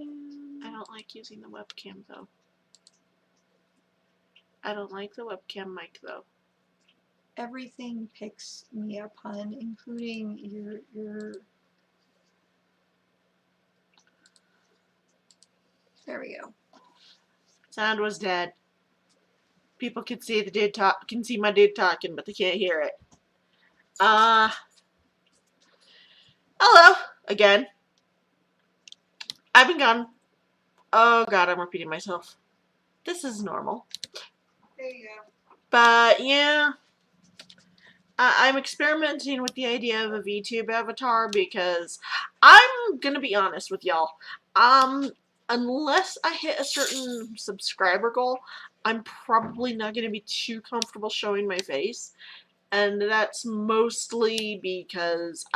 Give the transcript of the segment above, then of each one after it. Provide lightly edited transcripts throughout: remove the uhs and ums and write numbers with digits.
I don't like using the webcam though. I don't like the webcam mic though. Everything picks me up, hun, including your. There we go. Sound was dead. People can see the dude can see my dude talking, but they can't hear it. Hello again. I've been gone. Oh god, I'm repeating myself. This is normal. There you go. But yeah, I'm experimenting with the idea of a VTube avatar because I'm gonna be honest with y'all. Unless I hit a certain subscriber goal, I'm probably not gonna be too comfortable showing my face. And that's mostly because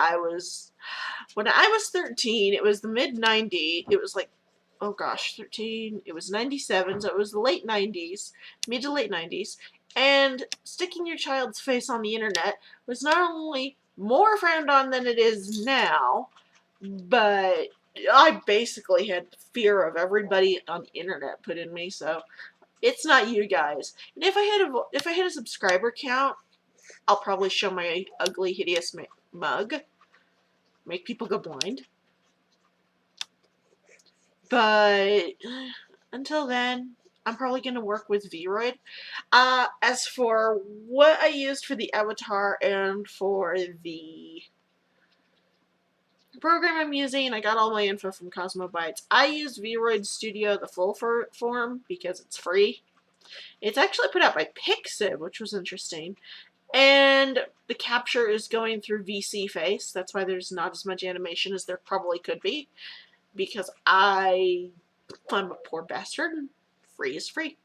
when I was 13, it was the mid-90s, it was like, oh gosh, 13, it was 97, so it was the late 90s, mid to late 90s, and sticking your child's face on the internet was not only more frowned on than it is now, but I basically had fear of everybody on the internet put in me, so it's not you guys. And if I hit a subscriber count, I'll probably show my ugly, hideous mug. Make people go blind. But until then, I'm probably going to work with Vroid. As for what I used for the avatar and for the program I'm using, I got all my info from Cosmobytes. I used Vroid Studio, the full form, because it's free. It's actually put out by Pixib, which was interesting. And the capture is going through VC Face. That's why there's not as much animation as there probably could be. Because I'm a poor bastard. Free is free.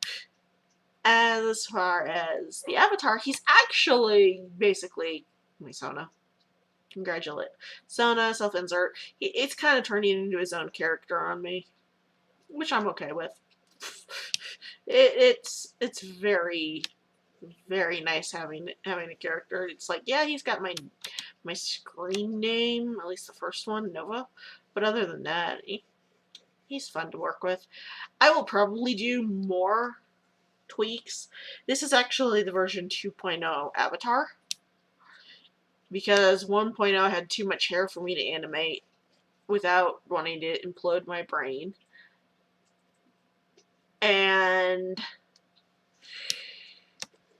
As far as the avatar, he's actually basically my Sona. Congratulate. Sona, self-insert. It's kind of turning into his own character on me. Which I'm okay with. It's very... very nice having a character. It's like, yeah, he's got my screen name, at least the first one, Nova. But other than that, he's fun to work with. I will probably do more tweaks. This is actually the version 2.0 avatar. Because 1.0 had too much hair for me to animate without wanting to implode my brain. And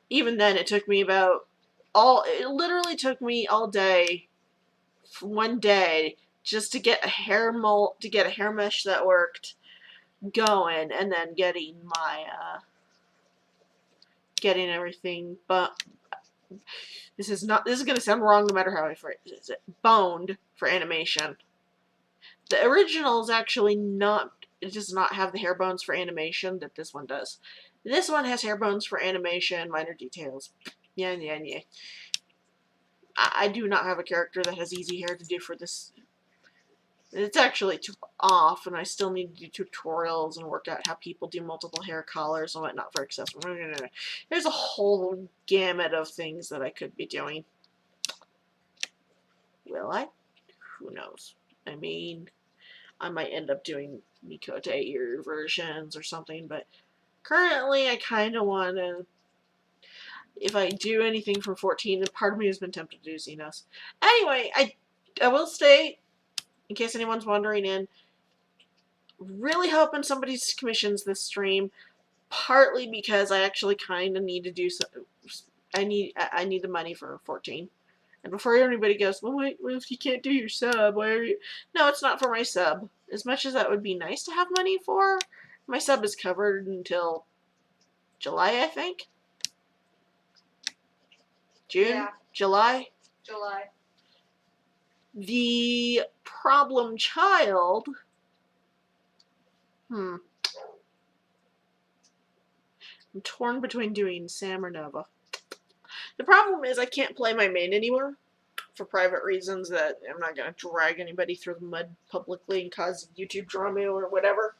even then, it took me it literally took me all day, one day, just to get a hair mesh that worked going, and then getting everything, but this is gonna sound wrong no matter how I phrase it, boned for animation. The original is actually not, it does not have the hair bones for animation that this one does. This one has hair bones for animation, minor details. Yeah. I do not have a character that has easy hair to do for this. It's actually too off, and I still need to do tutorials and work out how people do multiple hair colors and whatnot for accessories. There's a whole gamut of things that I could be doing. Will I? Who knows? I mean, I might end up doing Mikote ear versions or something, but currently I kind of want to, if I do anything from 14, part of me has been tempted to do Xenos. Anyway, I will state, in case anyone's wondering in, really hoping somebody commissions this stream, partly because I actually kind of need to do so. I need the money for 14. And before anybody goes, well, wait, what if you can't do your sub? Why are you? No, it's not for my sub. As much as that would be nice to have money for, my sub is covered until July, I think. June? Yeah. July? July. The problem child. I'm torn between doing Sam or Nova. The problem is I can't play my main anymore for private reasons that I'm not going to drag anybody through the mud publicly and cause YouTube drama or whatever.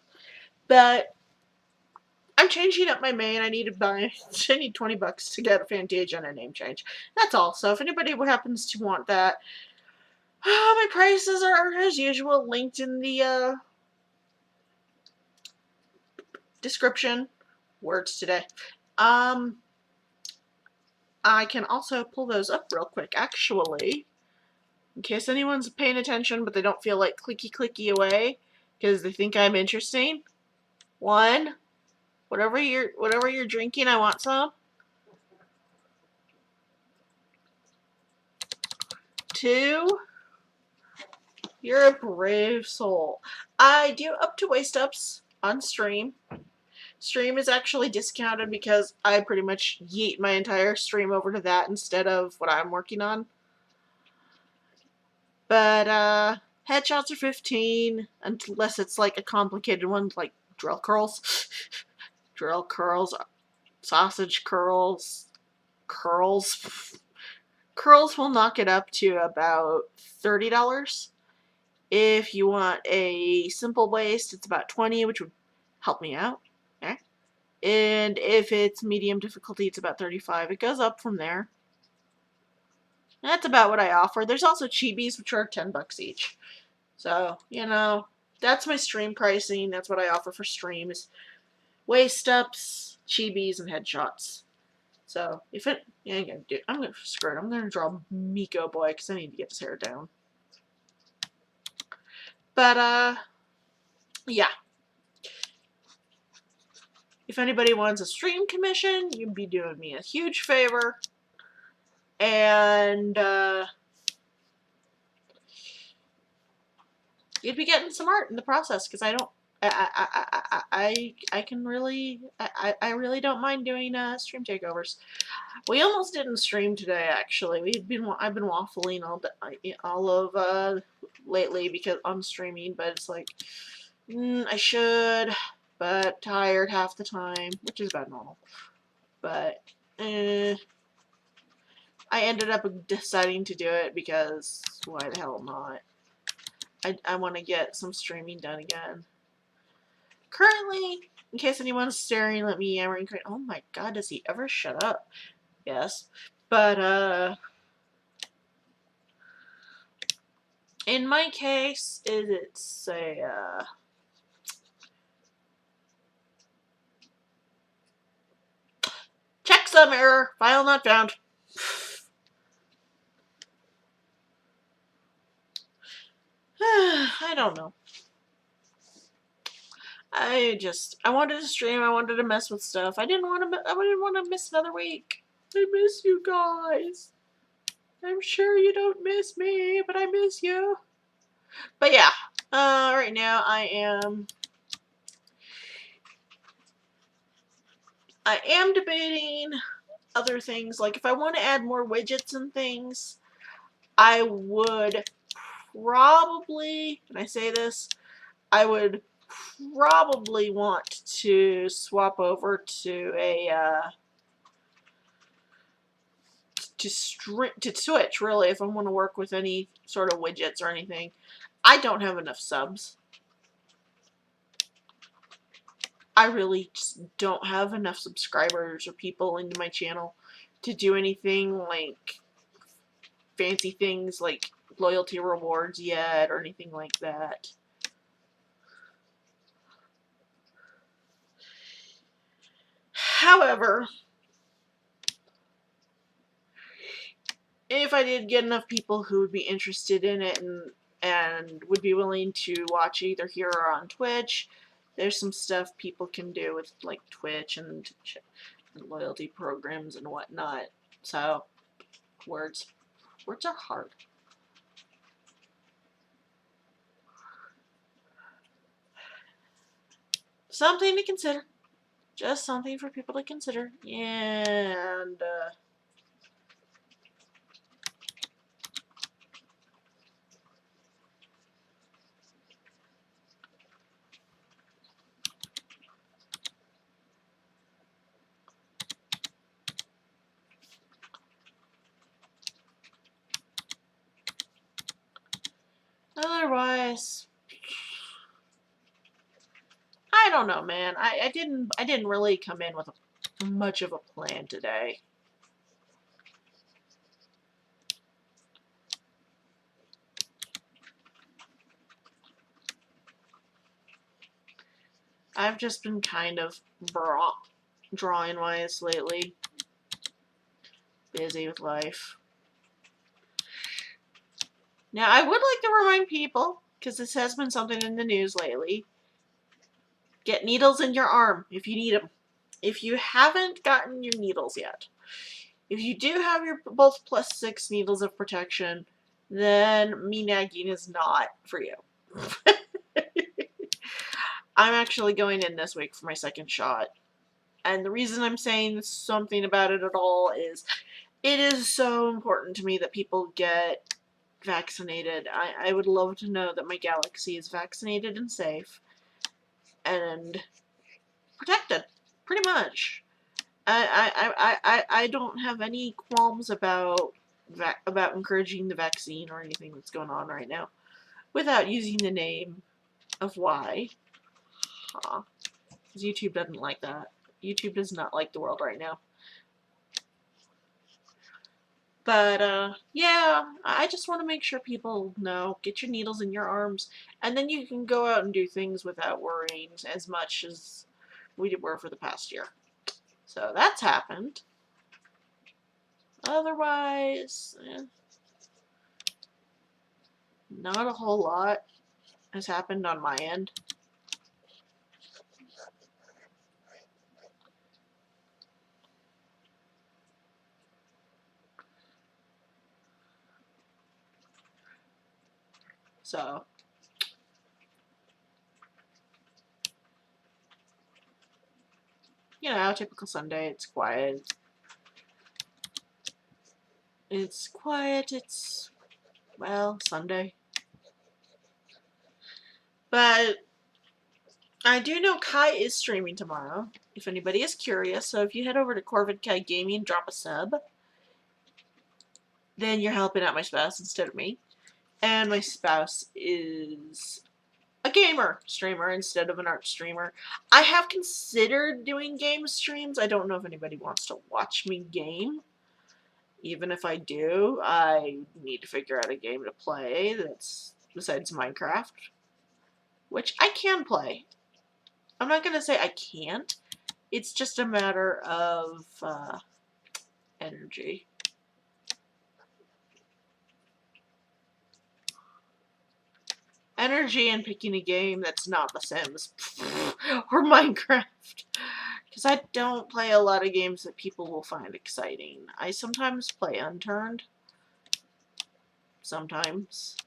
But I'm changing up my main. I need $20 to get a Fantasia and a name change. That's all. So if anybody happens to want that, my prices are, as usual, linked in the description. Words today. I can also pull those up real quick, actually, in case anyone's paying attention, but they don't feel like clicky away because they think I'm interesting. 1, whatever you're drinking, I want some. 2, you're a brave soul. I do up to waist ups on stream. Stream is actually discounted because I pretty much yeet my entire stream over to that instead of what I'm working on. But headshots are 15 unless it's like a complicated one like drill curls. Drill curls, sausage curls, curls. Curls will knock it up to about $30. If you want a simple waist, it's about 20, which would help me out. Okay? And if it's medium difficulty, it's about 35. It goes up from there. That's about what I offer. There's also chibis, which are $10 each. So, you know, that's my stream pricing. That's what I offer for streams. Waist ups, chibis, and headshots. So, if it, yeah, I'm gonna screw it. I'm gonna draw Miko Boy because I need to get his hair down. But, yeah. If anybody wants a stream commission, you'd be doing me a huge favor. And, you'd be getting some art in the process because I don't, I can really, I really don't mind doing stream takeovers. We almost didn't stream today, actually. I've been waffling all of lately because I'm streaming, but it's like I should, but tired half the time, which is about normal. But I ended up deciding to do it because why the hell not? I want to get some streaming done again. Currently, in case anyone's staring at me yammering, oh my god, does he ever shut up? Yes. But, in my case, it's a, checksum error, file not found. I don't know. I wanted to stream. I wanted to mess with stuff. I didn't want to miss another week. I miss you guys. I'm sure you don't miss me, but I miss you. But yeah, right now I am debating other things. Like if I want to add more widgets and things, I would probably, and I say this, I would probably want to swap over to a to Twitch, really, if I want to work with any sort of widgets or anything. I don't have enough subs. I really just don't have enough subscribers or people into my channel to do anything like fancy things like loyalty rewards yet or anything like that. However, if I did get enough people who would be interested in it and would be willing to watch either here or on Twitch, there's some stuff people can do with like Twitch and loyalty programs and whatnot. So, words are hard. Something to consider. Just something for people to consider. And, otherwise, I don't know, man. I didn't really come in with much of a plan today. I've just been kind of drawing wise lately. Busy with life. Now, I would like to remind people, because this has been something in the news lately, get needles in your arm if you need them. If you haven't gotten your needles yet, if you do have your both +6 needles of protection, then me nagging is not for you. I'm actually going in this week for my second shot. And the reason I'm saying something about it at all is it is so important to me that people get vaccinated. I would love to know that my galaxy is vaccinated and safe and protected, pretty much. I don't have any qualms about encouraging the vaccine or anything that's going on right now without using the name of why. Because YouTube doesn't like that. YouTube does not like the world right now. But, yeah, I just want to make sure people know, get your needles in your arms, and then you can go out and do things without worrying as much as we were for the past year. So that's happened. Otherwise, not a whole lot has happened on my end. So, you know, typical Sunday, it's quiet. It's quiet, it's, well, Sunday. But I do know Kai is streaming tomorrow, if anybody is curious. So if you head over to Corvid Kai Gaming, drop a sub, then you're helping out my spouse instead of me. And my spouse is a gamer streamer instead of an art streamer. I have considered doing game streams. I don't know if anybody wants to watch me game. Even if I do, I need to figure out a game to play that's besides Minecraft, which I can play. I'm not going to say I can't. It's just a matter of energy. Energy and picking a game that's not The Sims or Minecraft. Because I don't play a lot of games that people will find exciting. I sometimes play Unturned. Sometimes.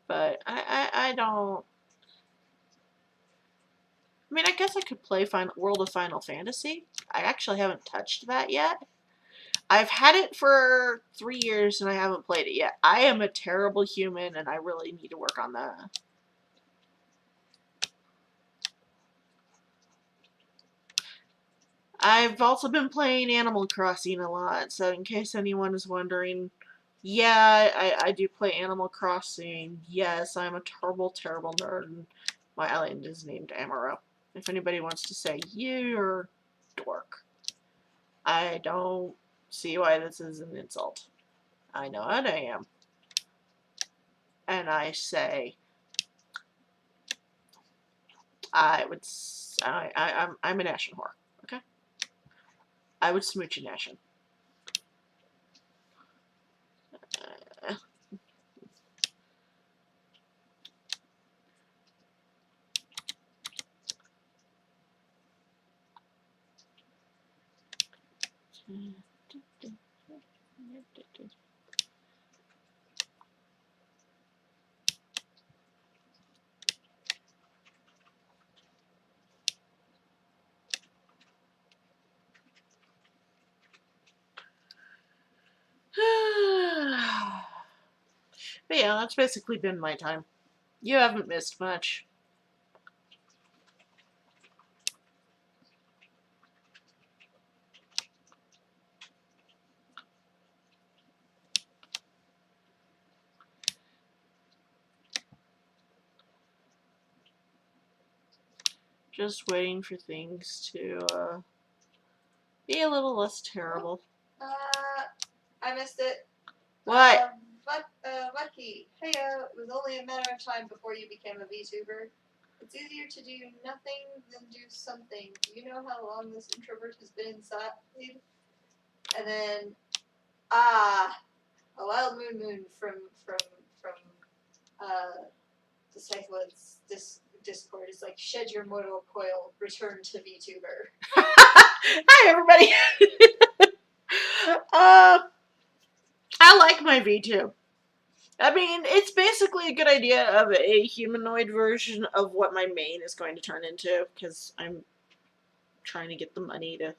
But I don't... I mean, I guess I could play World of Final Fantasy. I actually haven't touched that yet. I've had it for 3 years and I haven't played it yet. I am a terrible human and I really need to work on that. I've also been playing Animal Crossing a lot, so in case anyone is wondering, yeah, I do play Animal Crossing. Yes, I'm a terrible, terrible nerd, and my island is named Amaro. If anybody wants to say, you're a dork, I don't see why this is an insult. I know what I am. And I say, I'm an Ashen whore, okay? I would smooch an Ashen. But yeah, that's basically been my time. You haven't missed much. Just waiting for things to be a little less terrible. I missed it. What? Lucky. Hey, it was only a matter of time before you became a VTuber. It's easier to do nothing than do something. Do you know how long this introvert has been inside? And then, a wild moon from the Cyclones Discord is like, shed your mortal coil, return to VTuber. Hi, everybody. I like my V2. I mean, it's basically a good idea of a humanoid version of what my main is going to turn into, because I'm trying to get the money to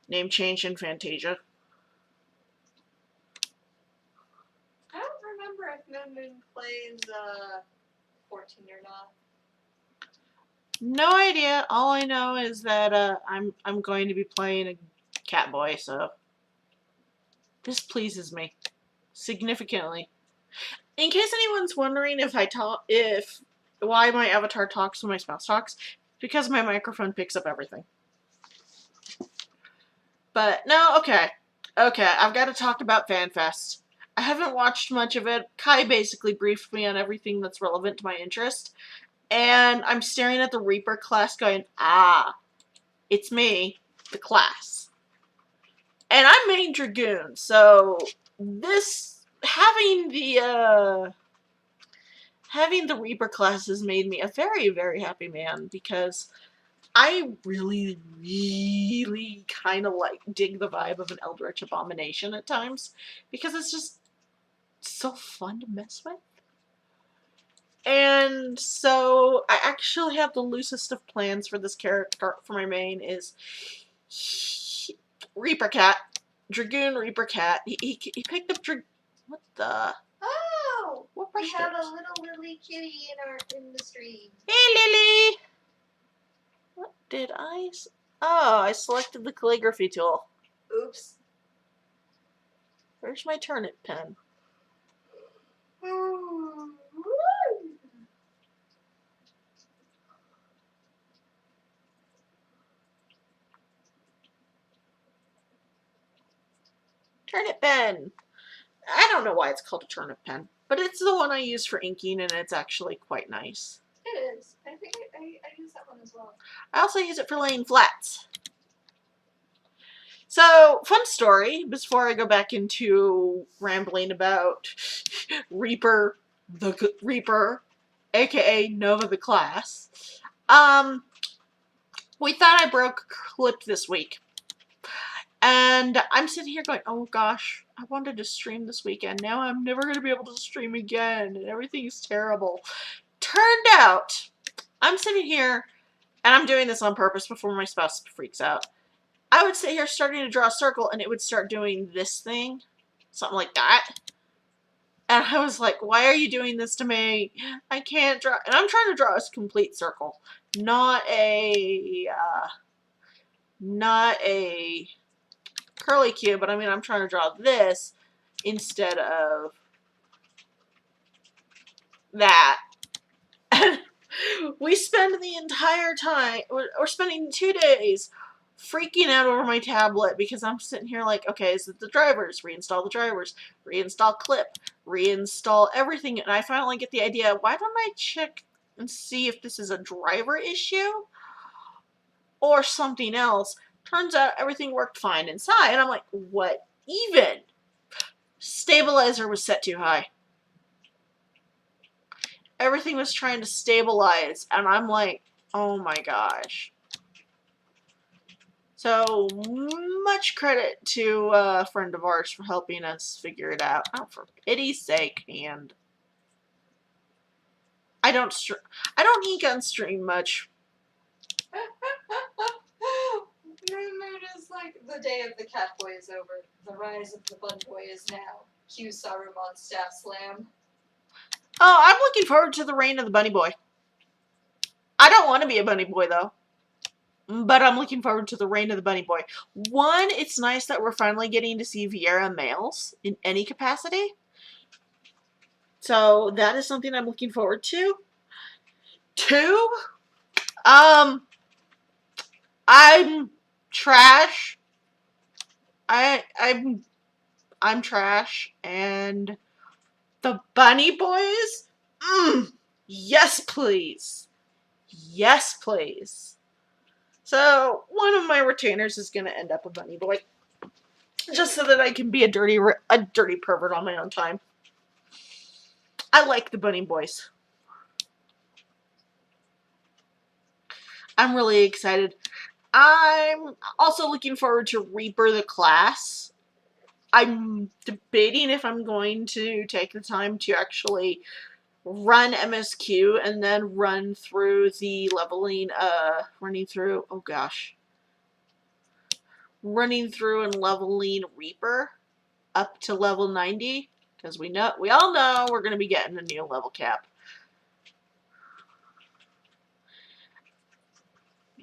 name change in Fantasia. I don't remember if Moon plays 14 or not. No idea. All I know is that I'm going to be playing a Catboy, so this pleases me significantly. In case anyone's wondering if why my avatar talks when my spouse talks, because my microphone picks up everything. But no, okay, I've got to talk about FanFest. I haven't watched much of it. Kai basically briefed me on everything that's relevant to my interest, and I'm staring at the Reaper class, going, it's me, the class, and I'm main Dragoon, so this having the Reaper class has made me a very, very happy man, because I really, really kind of dig the vibe of an Eldritch Abomination at times, because it's just so fun to mess with. And so I actually have the loosest of plans for this character for my main is Reaper Cat, Dragoon Reaper Cat. He picked up what the. Oh! What We have a little Lily kitty in the stream. Hey, Lily! What did I... Oh, I selected the calligraphy tool. Oops. Where's my turnip pen? Turnip pen! I don't know why it's called a turnip pen, but it's the one I use for inking, and it's actually quite nice. It is. I think I use that one as well. I also use it for laying flats. So, fun story, before I go back into rambling about Reaper, the Reaper, aka Nova the class. We thought I broke a clip this week. And I'm sitting here going, oh gosh, I wanted to stream this weekend. Now I'm never going to be able to stream again, and everything's terrible. Turned out, I'm sitting here, and I'm doing this on purpose before my spouse freaks out. I would sit here starting to draw a circle, and it would start doing this thing. Something like that. And I was like, why are you doing this to me? I can't draw. And I'm trying to draw a complete circle. Not a curly cue, but I mean, I'm trying to draw this instead of that. And we spend the entire time, we're spending 2 days freaking out over my tablet, because I'm sitting here like, okay, is it the drivers? Reinstall the drivers, reinstall clip, reinstall everything. And I finally get the idea, why don't I check and see if this is a driver issue or something else? Turns out everything worked fine inside. And I'm like, what even? Stabilizer was set too high. Everything was trying to stabilize, and I'm like, oh my gosh. So, much credit to a friend of ours for helping us figure it out. Oh, for pity's sake, and I don't ink on stream much. Moon is like, the day of the cat boy is over. The rise of the bun boy is now. Cue Saruman staff slam. Oh, I'm looking forward to the reign of the bunny boy. I don't want to be a bunny boy, though. But I'm looking forward to the reign of the bunny boy. One, it's nice that we're finally getting to see Viera males in any capacity. So that is something I'm looking forward to. 2, I'm trash. I'm I'm trash, and the bunny boys? Yes, please. Yes, please. So, one of my retainers is going to end up a bunny boy. Just so that I can be a dirty pervert on my own time. I like the bunny boys. I'm really excited. I'm also looking forward to Reaper the class. I'm debating if I'm going to take the time to actually run MSQ and then run through the leveling, running through and leveling Reaper up to level 90, because we all know we're going to be getting a new level cap.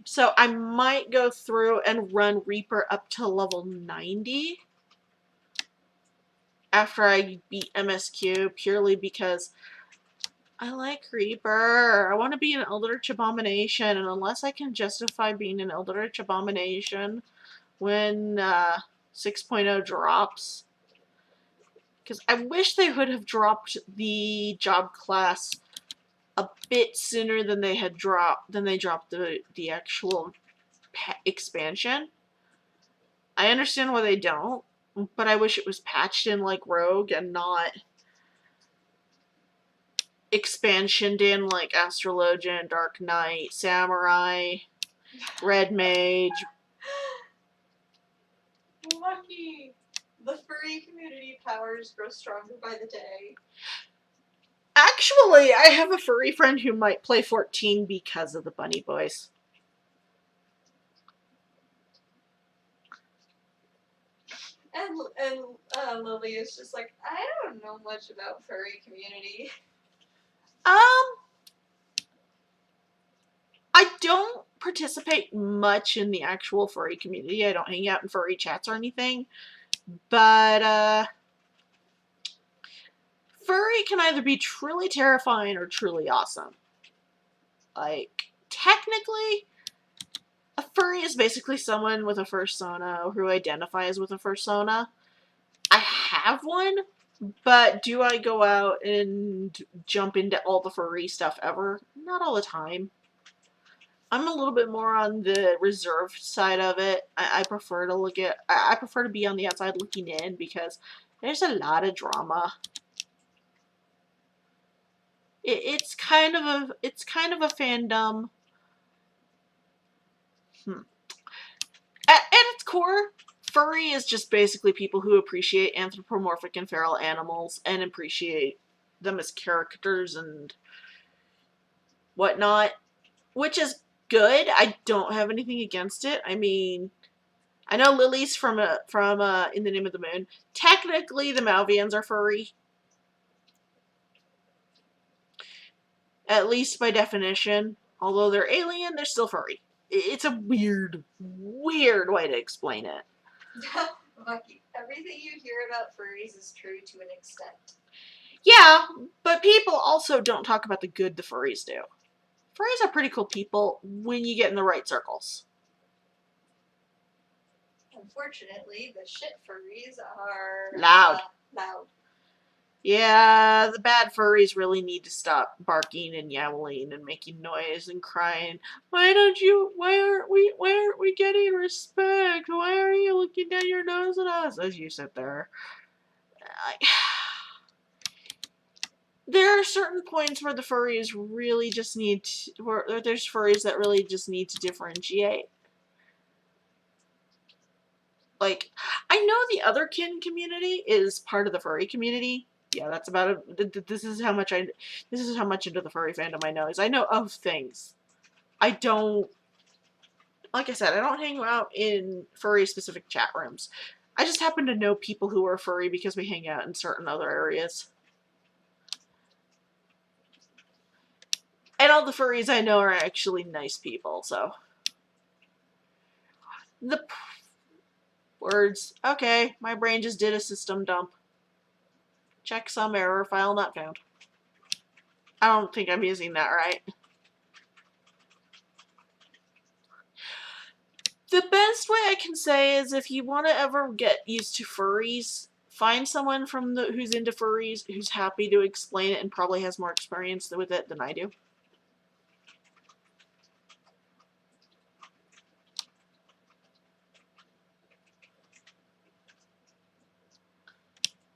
So I might go through and run Reaper up to level 90 after I beat MSQ, purely because I like Reaper. I want to be an Eldritch Abomination, and unless I can justify being an Eldritch Abomination when 6.0 drops, because I wish they would have dropped the job class a bit sooner than they dropped the actual expansion. I understand why they don't, but I wish it was patched in like Rogue and not expansioned in like Astrologian, Dark Knight, Samurai, Red Mage. Lucky. The furry community powers grow stronger by the day. Actually, I have a furry friend who might play 14 because of the bunny boys. And Lily is just like, I don't know much about furry community. I don't participate much in the actual furry community. I don't hang out in furry chats or anything. But, furry can either be truly terrifying or truly awesome. Like, technically, a furry is basically someone with a fursona who identifies with a fursona. I have one, but do I go out and jump into all the furry stuff ever? Not all the time. I'm a little bit more on the reserved side of it. I prefer to be on the outside looking in because there's a lot of drama. It's kind of a fandom. At its core, furry is just basically people who appreciate anthropomorphic and feral animals and appreciate them as characters and whatnot, which is good. I don't have anything against it. I mean, I know Lily's from In the Name of the Moon. Technically, the Malvians are furry. At least by definition. Although they're alien, they're still furry. It's a weird way to explain it. Lucky. Everything you hear about furries is true to an extent. Yeah, but people also don't talk about the good the furries do. Furries are pretty cool people when you get in the right circles. Unfortunately, the shit furries are Loud. Loud. Yeah, the bad furries really need to stop barking and yowling and making noise and crying. Why aren't we getting respect? Why are you looking down your nose at us? As you sit there. There are certain points where the furries really just need to, where there's furries that really just need to differentiate. Like, I know the otherkin community is part of the furry community. Yeah, that's about it. This is how much into the furry fandom I know. Is I know of things. I don't, like I said, I don't hang out in furry specific chat rooms. I just happen to know people who are furry because we hang out in certain other areas. And all the furries I know are actually nice people, so. The words. Okay, my brain just did a system dump. Check some error, file not found. I don't think I'm using that right. The best way I can say is if you want to ever get used to furries, Find someone from who's into furries, who's happy to explain it and probably has more experience with it than I do.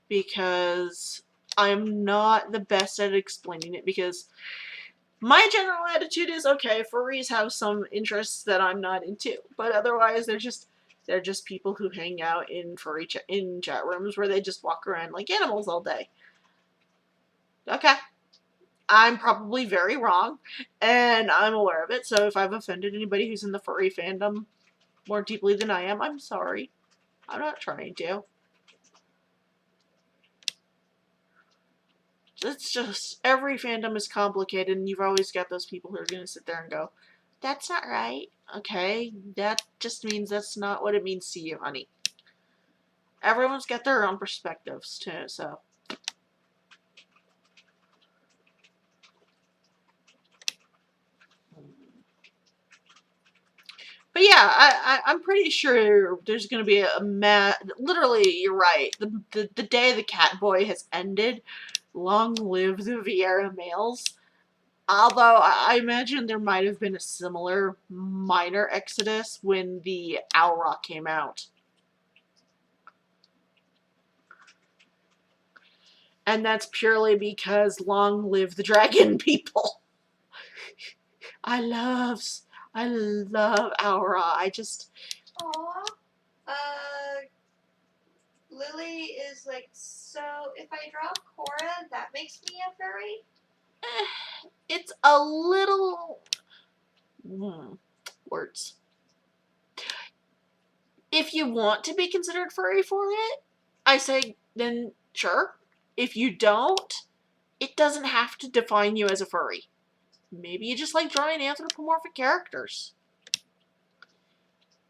Because I'm not the best at explaining it, because my general attitude is, okay, furries have some interests that I'm not into, but otherwise they're just people who hang out in in chat rooms where they just walk around like animals all day. Okay. I'm probably very wrong, and I'm aware of it, so if I've offended anybody who's in the furry fandom more deeply than I am, I'm sorry. I'm not trying to. It's just, every fandom is complicated, and you've always got those people who are going to sit there and go, that's not right. Okay, that just means that's not what it means to you, honey. Everyone's got their own perspectives, too, so. But yeah, I'm pretty sure there's going to be literally, you're right. The day the cat boy has ended, long live the Vieira males. Although I imagine there might have been a similar minor exodus when the AWOL came out. And that's purely because long live the dragon people. I love AWOL. I just... Aww. Lily is like, so if I draw Cora, that makes me a furry? It's a little... words. If you want to be considered furry for it, I say, then sure. If you don't, it doesn't have to define you as a furry. Maybe you just like drawing anthropomorphic characters.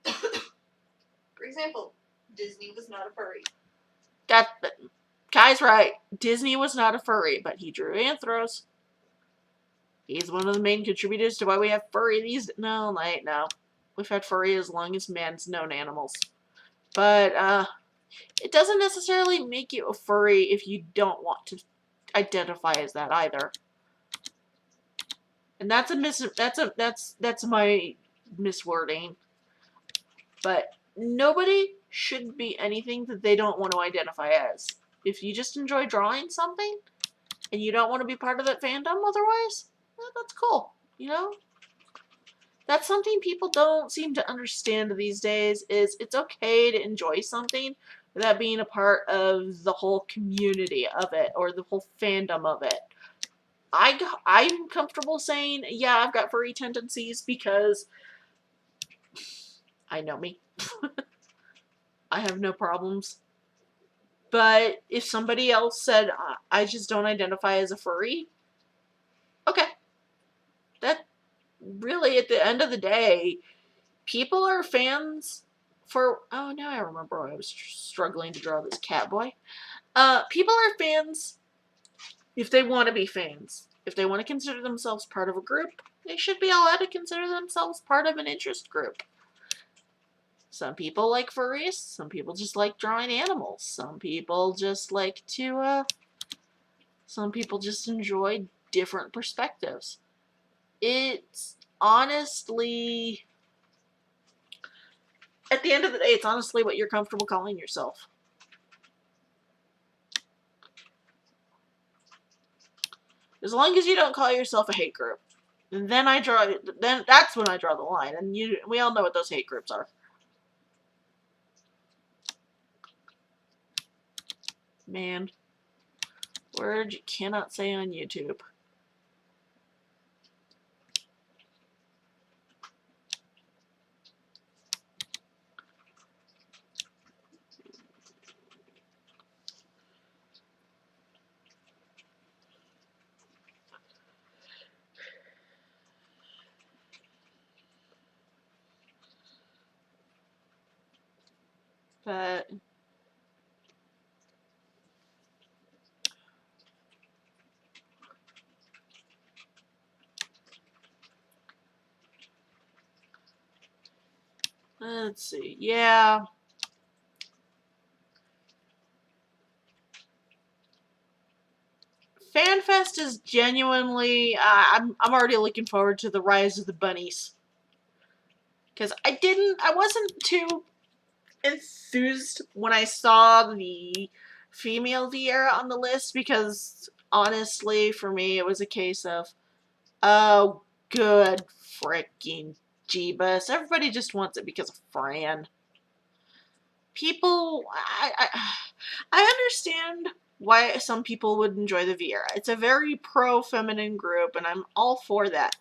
For example, Disney was not a furry. Kai's right. Disney was not a furry, but he drew anthros. He's one of the main contributors to why we have furry these... No. We've had furry as long as man's known animals. But, it doesn't necessarily make you a furry if you don't want to identify as that either. And that's my miswording. But nobody should be anything that they don't want to identify as. If you just enjoy drawing something and you don't want to be part of that fandom otherwise, that's cool, you know? That's something people don't seem to understand these days, is it's okay to enjoy something without being a part of the whole community of it or the whole fandom of it. I'm comfortable saying, yeah, I've got furry tendencies because I know me. I have no problems. But if somebody else said, I just don't identify as a furry, okay. That really, at the end of the day, people are fans for... Oh, now I remember why I was struggling to draw this cat boy. People are fans if they want to be fans. If they want to consider themselves part of a group, they should be allowed to consider themselves part of an interest group. Some people like furries. Some people just like drawing animals. Some people just like to, some people just enjoy different perspectives. It's honestly... At the end of the day, it's honestly what you're comfortable calling yourself. As long as you don't call yourself a hate group. And then that's when I draw the line. And we all know what those hate groups are. Man. Word you cannot say on YouTube. But let's see. Yeah. list is genuinely. I'm already looking forward to the rise of the bunnies. Because I wasn't too enthused when I saw the female Vieira on the list, because honestly, for me, it was a case of, oh, good freaking Jeebus. Everybody just wants it because of Fran. People, I understand why some people would enjoy the Vieira. It's a very pro-feminine group, and I'm all for that.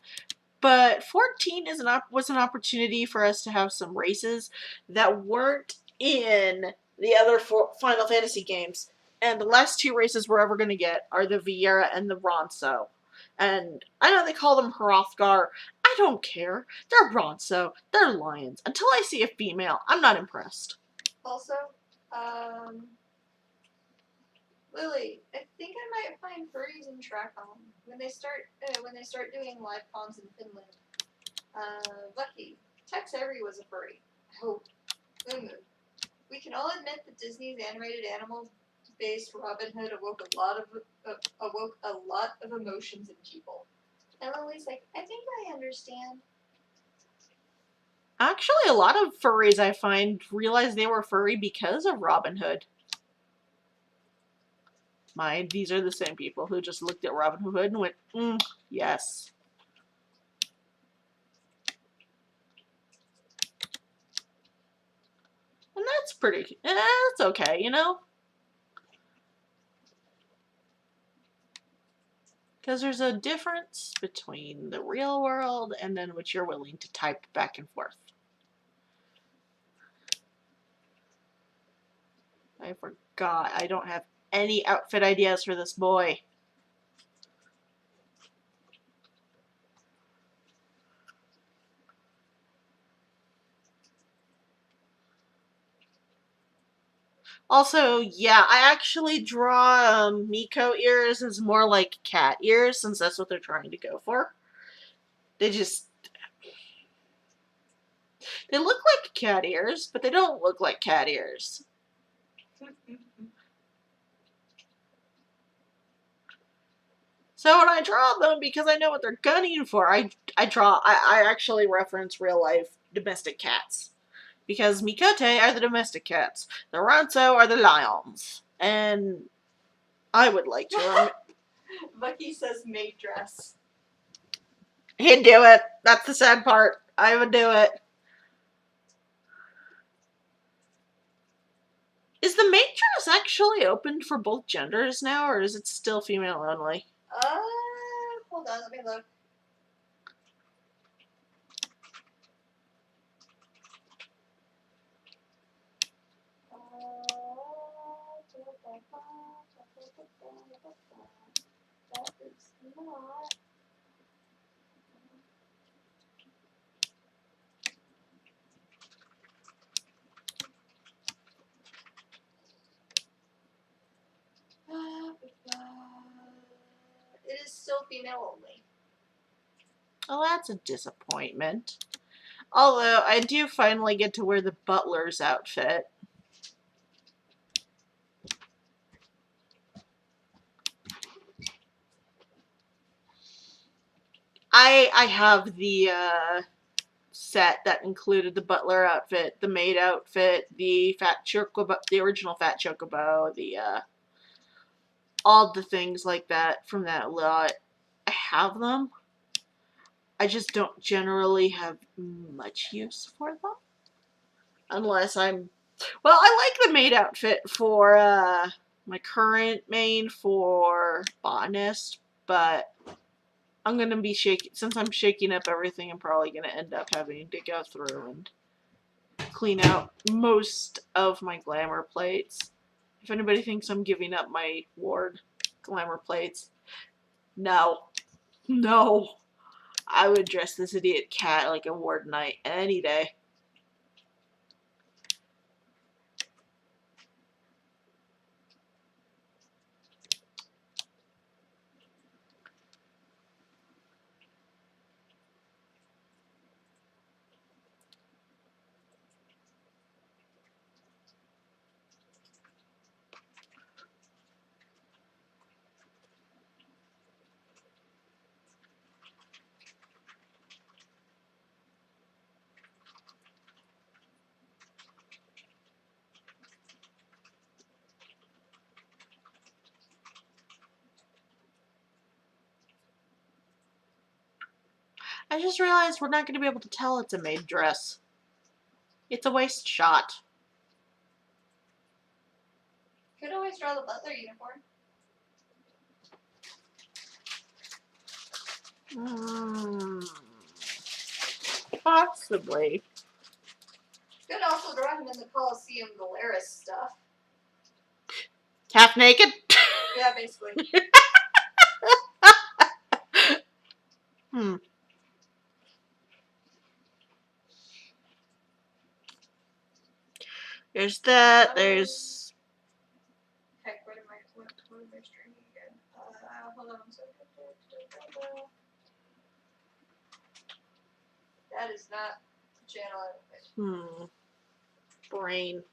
But 14 was an opportunity for us to have some races that weren't in the other Final Fantasy games. And the last two races we're ever going to get are the Vieira and the Ronso. And I know they call them Hrothgar. I don't care. They're Ronso. They're lions. Until I see a female, I'm not impressed. Also, Lily, I think I might find furries in Tracom when they start doing live cons in Finland. Lucky, Tex-Avery was a furry. I hope. Umu. We can all admit that Disney's animated animal-based Robin Hood awoke a lot of emotions in people. And Lily's like, I think I understand. Actually, a lot of furries I find realize they were furry because of Robin Hood. Mind, these are the same people who just looked at Robin Hood and went, yes. And that's pretty, that's okay, you know? Because there's a difference between the real world and then what you're willing to type back and forth. I forgot, I don't have any outfit ideas for this boy. Also, yeah, I actually draw Miko ears as more like cat ears, since that's what they're trying to go for. They look like cat ears, but they don't look like cat ears. So when I draw them, because I know what they're gunning for, I actually reference real life domestic cats. Because Mikote are the domestic cats. The Ronso are the lions. And I would like to Bucky says maid dress. He'd do it. That's the sad part. I would do it. Is the maid dress actually open for both genders now, or is it still female only? Hold on, let me look. That is not. It is still female only. Oh, that's a disappointment. Although, I do finally get to wear the butler's outfit. I have the set that included the butler outfit, the maid outfit, the fat chocobo, the original fat chocobo, the all the things like that from that lot. I have them. I just don't generally have much use for them. Unless I'm... Well, I like the maid outfit for my current main for Botanist, but I'm going to be shaking... Since I'm shaking up everything, I'm probably going to end up having to go through and clean out most of my glamour plates. If anybody thinks I'm giving up my ward glamour plates, no. No. I would dress this idiot cat like a ward knight any day. I just realized we're not going to be able to tell it's a maid dress. It's a waist shot. Could always draw the butler uniform. Possibly. Could also draw him in the Colosseum Galeras stuff. Half naked? Yeah, basically. There's that. There's. Heck, what am I streaming again? Hold on a second. That is not the channel I picked. Brain.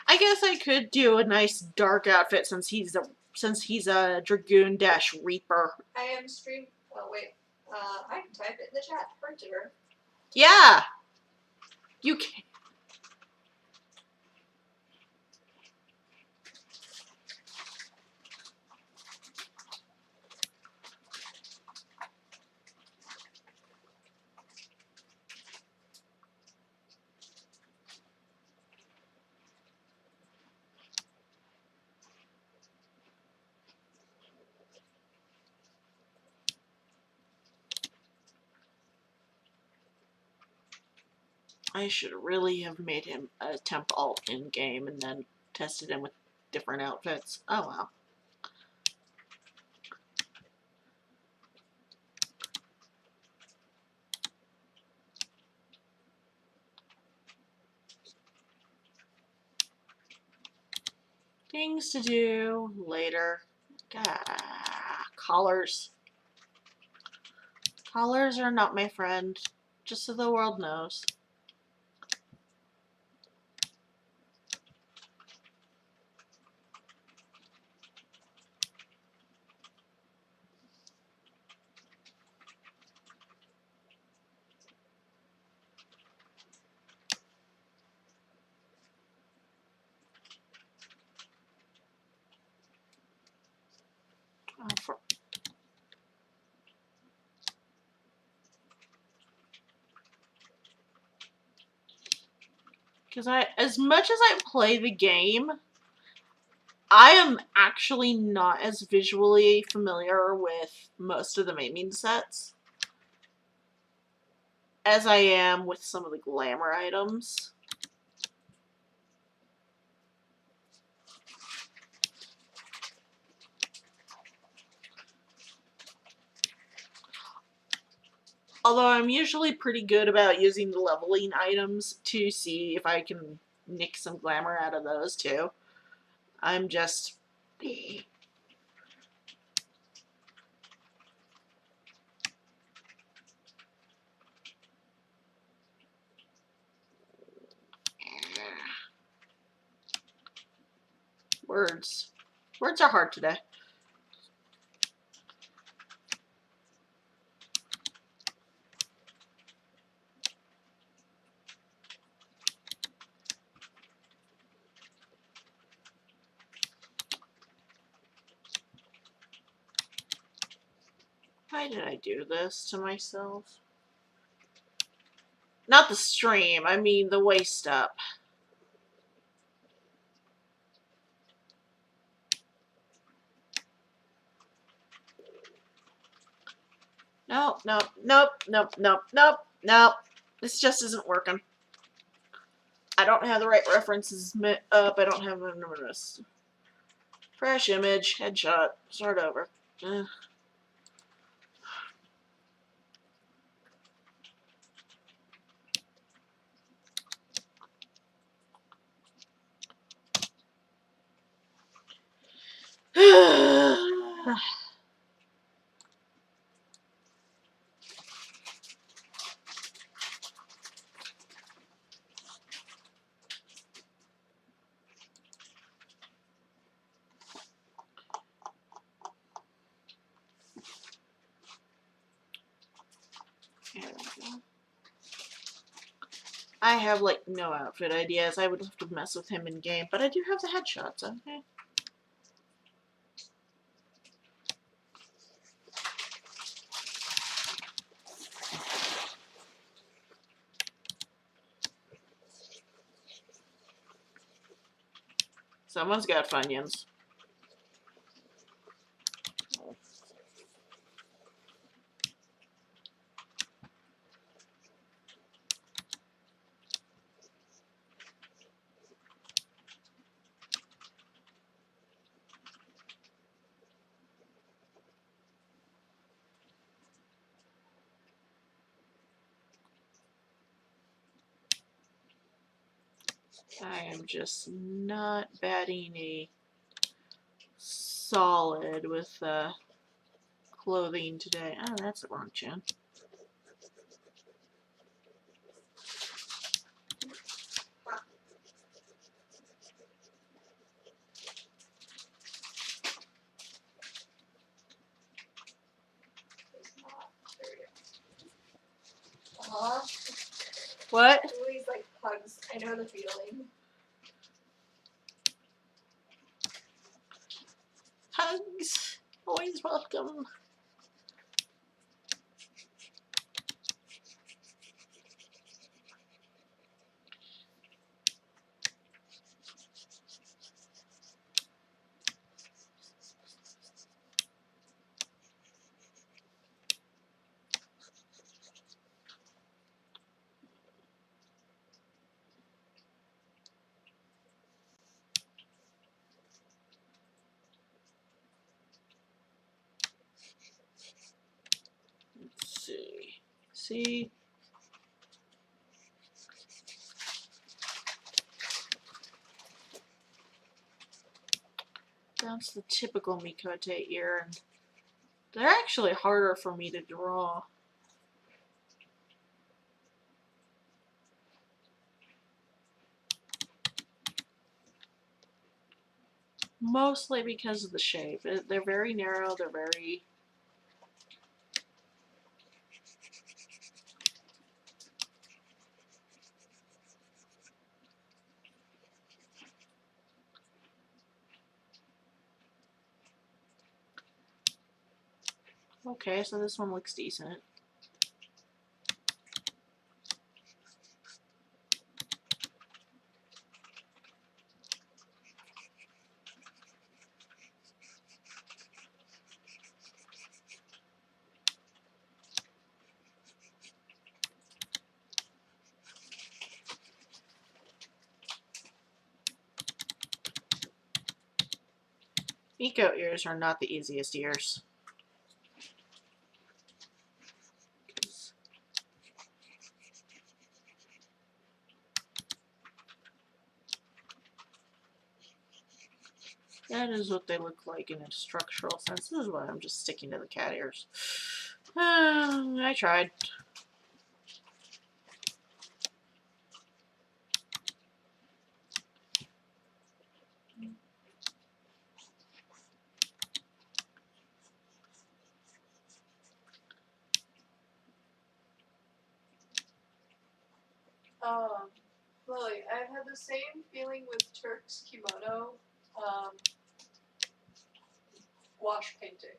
I guess I could do a nice dark outfit since he's a Dragoon - Reaper. I am stream. Oh wait, I can type it in the chat. Printer. Yeah, you can. I should really have made him a temp alt in game and then tested him with different outfits. Oh well. Things to do later. Collars. Collars are not my friend, just so the world knows. Because as much as I play the game, I am actually not as visually familiar with most of the maiming sets as I am with some of the glamour items. Although I'm usually pretty good about using the leveling items to see if I can nick some glamour out of those too. I'm just... Words. Words are hard today. Why did I do this to myself? Not the stream, I mean the waist up. Nope, nope, nope, nope, nope, nope, nope. This just isn't working. I don't have the right references up. I don't have a fresh image, headshot, start over. I have like no outfit ideas. I would have to mess with him in game, but I do have the headshots. Okay. Someone's got Funyuns. I am just not batting a solid with clothing today. Oh, that's the wrong chin. Aw. What? Always like hugs. I know the feeling. Hugs. Always welcome. Let's see. See? That's the typical Mikote ear, and they're actually harder for me to draw. Mostly because of the shape. They're very narrow, they're very... Okay, so this one looks decent. Miko ears are not the easiest ears. That is what they look like in a structural sense. This is why I'm just sticking to the cat ears. I tried. Lily, I've had the same feeling with Turk's kimono, wash painting.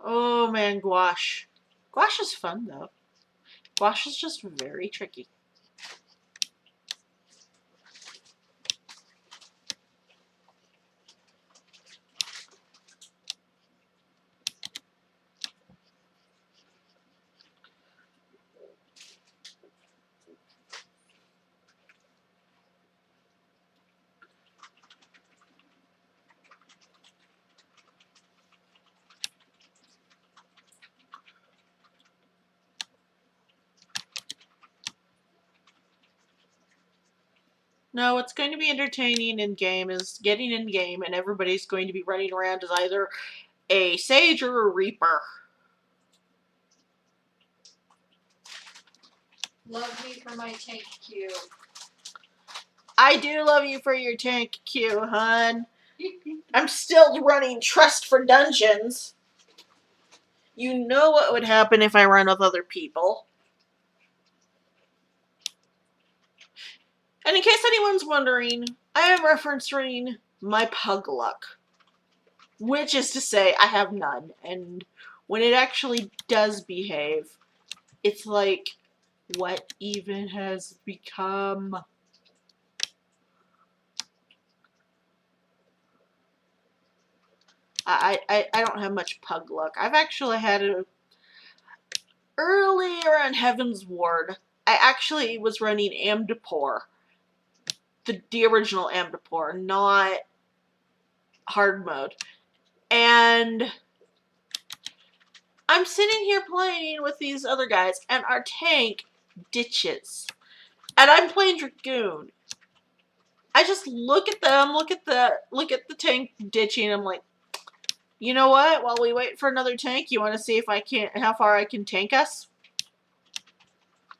Oh man, gouache. Gouache is fun though. Gouache is just very tricky. No, what's going to be entertaining in game is getting in game and everybody's going to be running around as either a sage or a reaper. Love me for my tank Q. I do love you for your tank Q, hun. I'm still running Trust for Dungeons. You know what would happen if I run with other people. And in case anyone's wondering, I am referencing my pug luck. Which is to say, I have none. And when it actually does behave, it's like, what even has become? I don't have much pug luck. I've actually had a earlier on Heaven's Ward. I actually was running Amdapor, the original Amdapor, not hard mode, and I'm sitting here playing with these other guys, and our tank ditches, and I'm playing Dragoon. I just look at them, look at the tank ditching. I'm like, you know what? While we wait for another tank, you want to see if I can, how far I can tank us?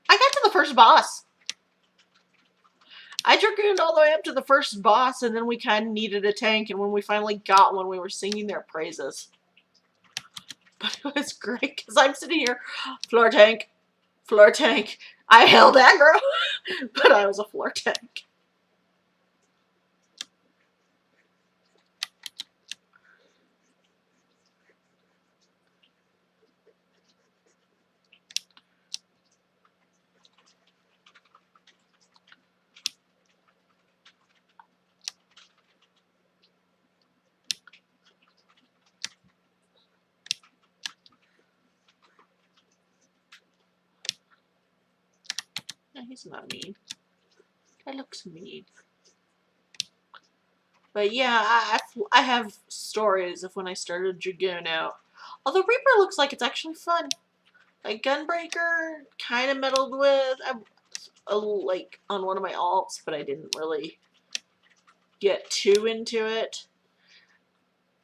I got to the first boss. I dragooned all the way up to the first boss, and then we kind of needed a tank, and when we finally got one, we were singing their praises. But it was great, because I'm sitting here, floor tank, floor tank. I held aggro, but I was a floor tank. No, he's not mean. That looks mean. But yeah, I have stories of when I started Dragoon out. Although Reaper looks like it's actually fun. Like Gunbreaker, kind of meddled with, like on one of my alts, but I didn't really get too into it.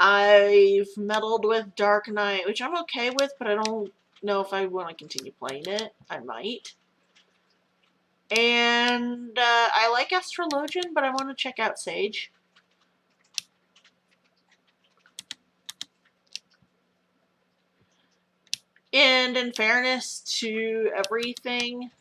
I've meddled with Dark Knight, which I'm okay with, but I don't know if I want to continue playing it. I might. And I like Astrologian, but I want to check out Sage. And in fairness to everything,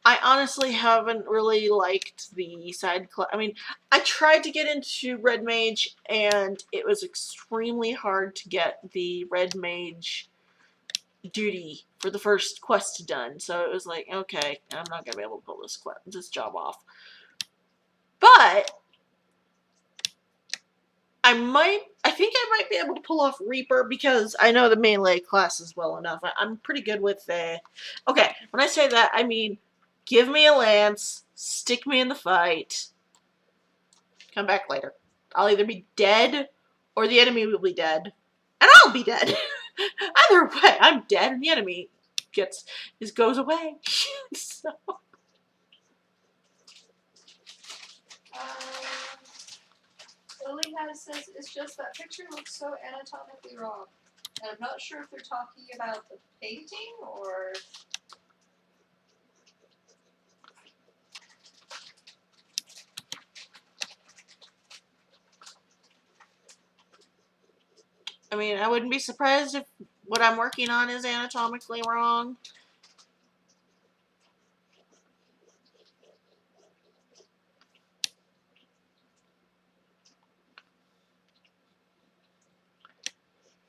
I honestly haven't really liked the side class. I mean, I tried to get into Red Mage, and it was extremely hard to get the Red Mage duty for the first quest done. So it was like, okay, I'm not gonna be able to pull this job off. But I think I might be able to pull off Reaper because I know the melee classes well enough. I'm pretty good with the. Okay, when I say that, I mean, give me a lance, stick me in the fight, come back later. I'll either be dead or the enemy will be dead, and I'll be dead. Either way, I'm dead and the enemy goes away. So. Lily says it's just that picture looks so anatomically wrong. And I'm not sure if they're talking about the painting or. I mean, I wouldn't be surprised if what I'm working on is anatomically wrong.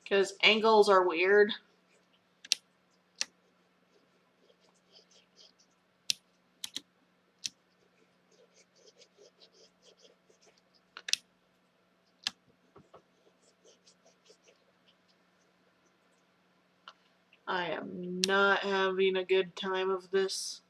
Because angles are weird. I am not having a good time of this.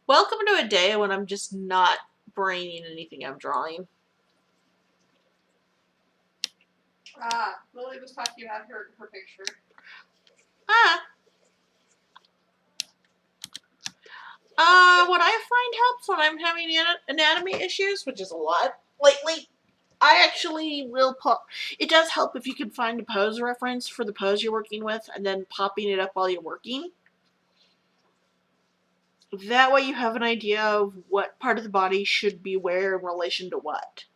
Welcome to a day when I'm just not braining anything I'm drawing. Lily was talking about her picture. What I find helps when I'm having anatomy issues, which is a lot lately, I actually will pop. It does help if you can find a pose reference for the pose you're working with and then popping it up while you're working. That way you have an idea of what part of the body should be where in relation to what.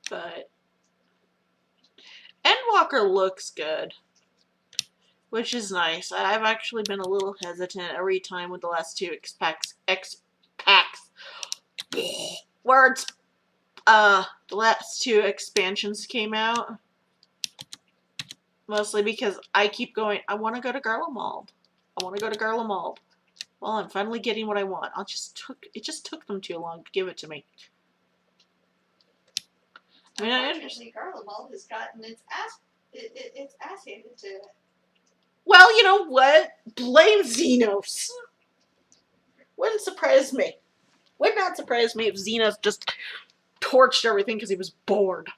But Endwalker looks good, which is nice. I've actually been a little hesitant every time with the last two packs words. The last two expansions came out. Mostly because I keep going, I want to go to Garlemald. I want to go to Garlemald. Well, I'm finally getting what I want. It just took them too long to give it to me. I mean, I understand. Unfortunately, Garlemald has gotten its ass handed to it. Well, you know what? Blame Xenos. Wouldn't surprise me. Would not surprise me if Xenos just torched everything because he was bored.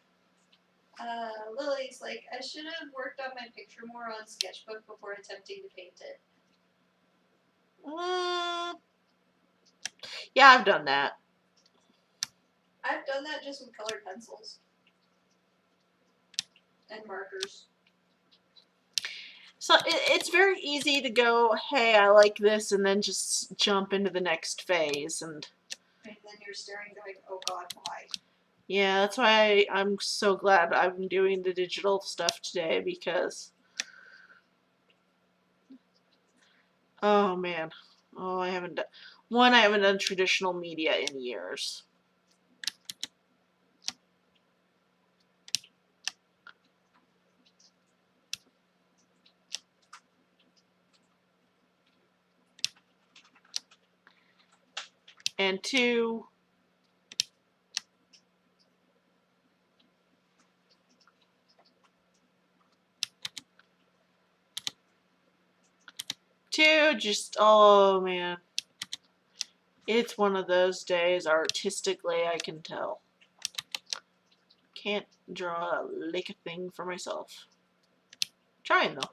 Lily's like, I should have worked on my picture more on Sketchbook before attempting to paint it. Yeah, I've done that. I've done that just with colored pencils and markers. So it's very easy to go, hey, I like this, and then just jump into the next phase. And then you're staring going, oh god, why? Yeah, that's why I'm so glad I'm doing the digital stuff today, because oh man. Oh, I haven't done traditional media in years. And two, just, oh man. It's one of those days, artistically, I can tell. Can't draw a lick of thing for myself. Trying though.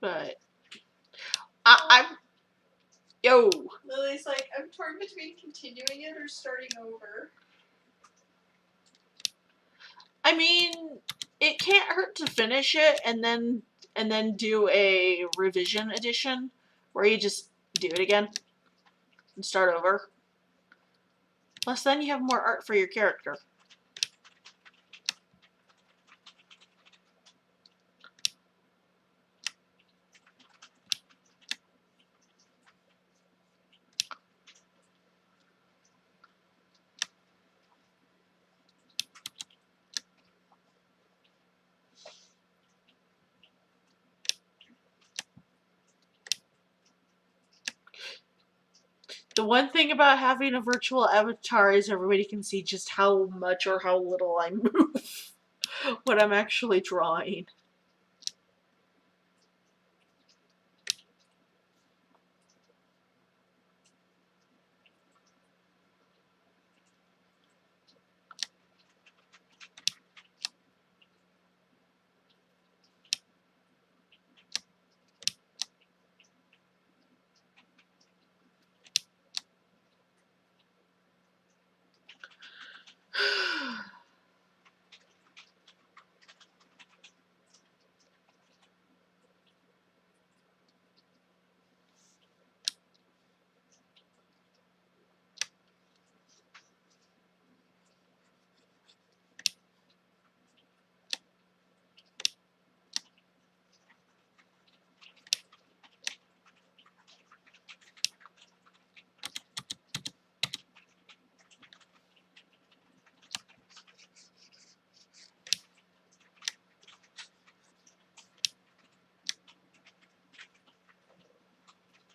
But I'm yo. Lily's like, I'm torn between continuing it or starting over. I mean, it can't hurt to finish it and then do a revision edition where you just do it again and start over. Plus, then you have more art for your character. The one thing about having a virtual avatar is everybody can see just how much or how little I move when I'm actually drawing.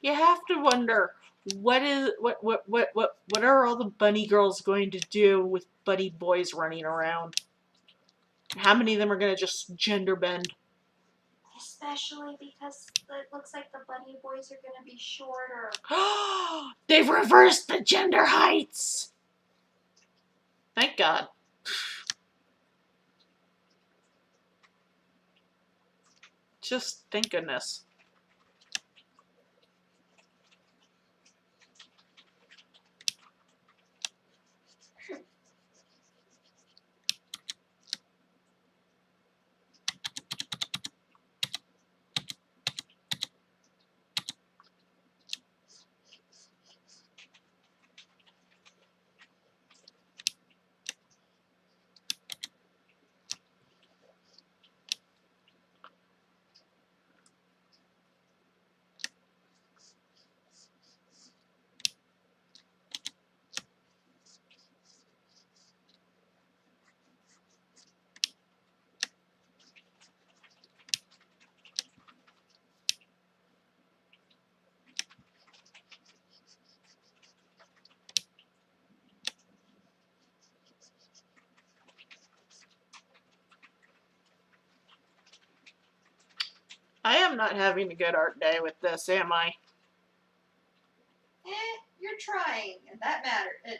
You have to wonder what are all the bunny girls going to do with bunny boys running around? How many of them are going to just gender bend? Especially because it looks like the bunny boys are going to be shorter. They've reversed the gender heights. Thank God. Just thank goodness. I am not having a good art day with this, am I? You're trying, and that matters, and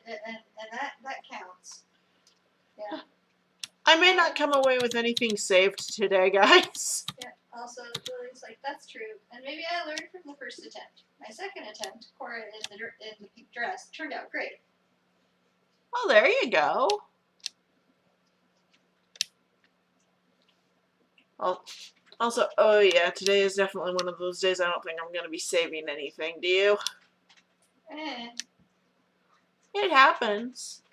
that counts. Yeah. I may not come away with anything saved today, guys. Yeah. Also, Lily's like, that's true, and maybe I learned from the first attempt. My second attempt, Cora in the pink dress, turned out great. Well, there you go. Also, oh yeah, today is definitely one of those days I don't think I'm going to be saving anything, do you? It happens.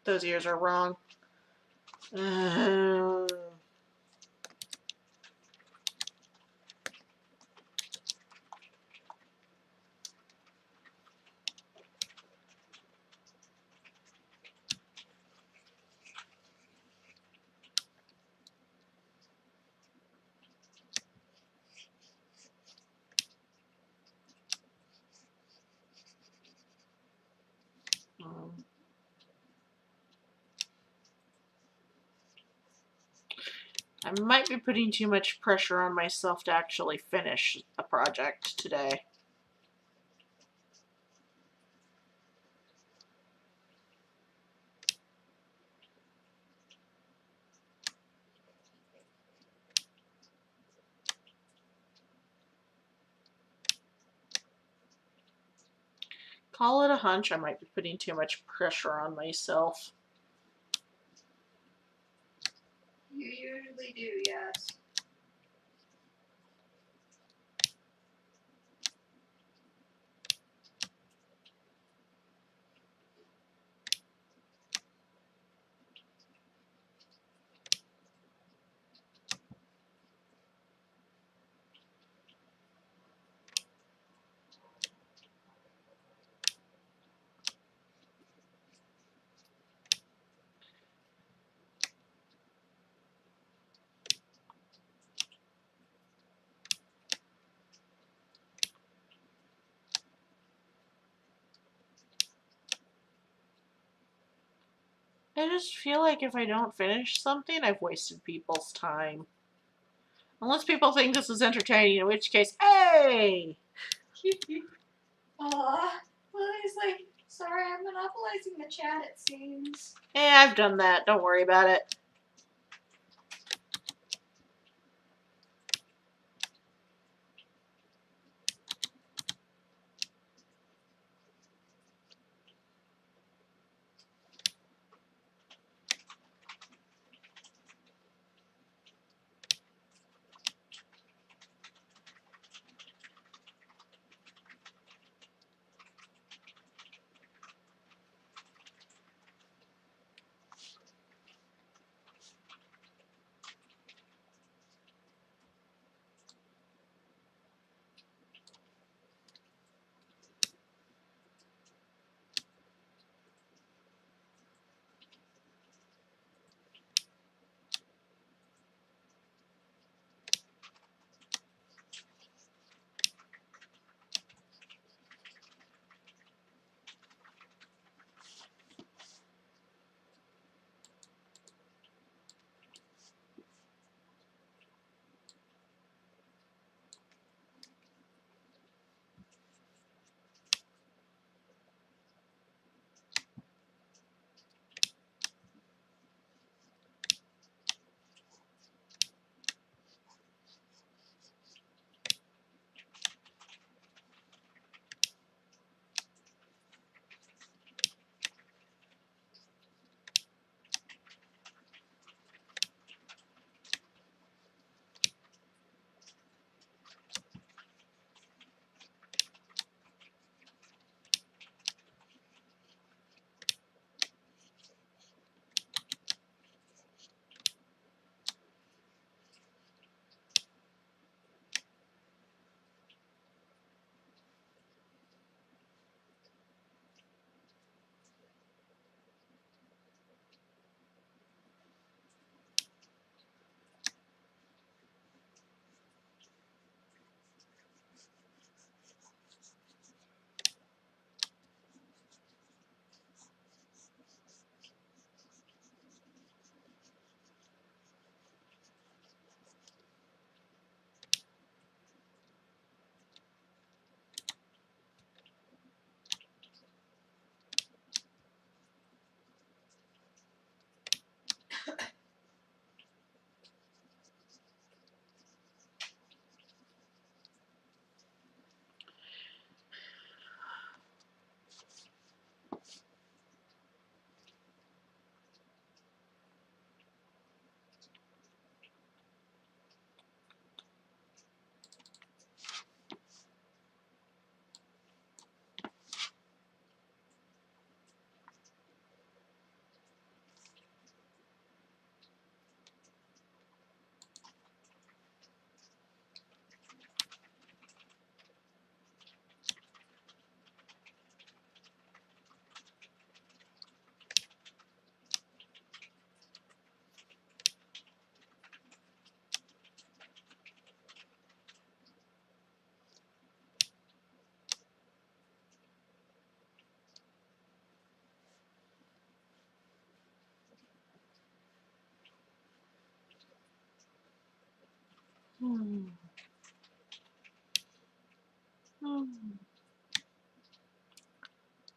Those ears are wrong. I might be putting too much pressure on myself to actually finish a project today. Call it a hunch, I might be putting too much pressure on myself. You usually do, yes. I just feel like if I don't finish something, I've wasted people's time. Unless people think this is entertaining, in which case, hey! Aw. Lily's like, sorry, I'm monopolizing the chat, it seems. Yeah, I've done that. Don't worry about it.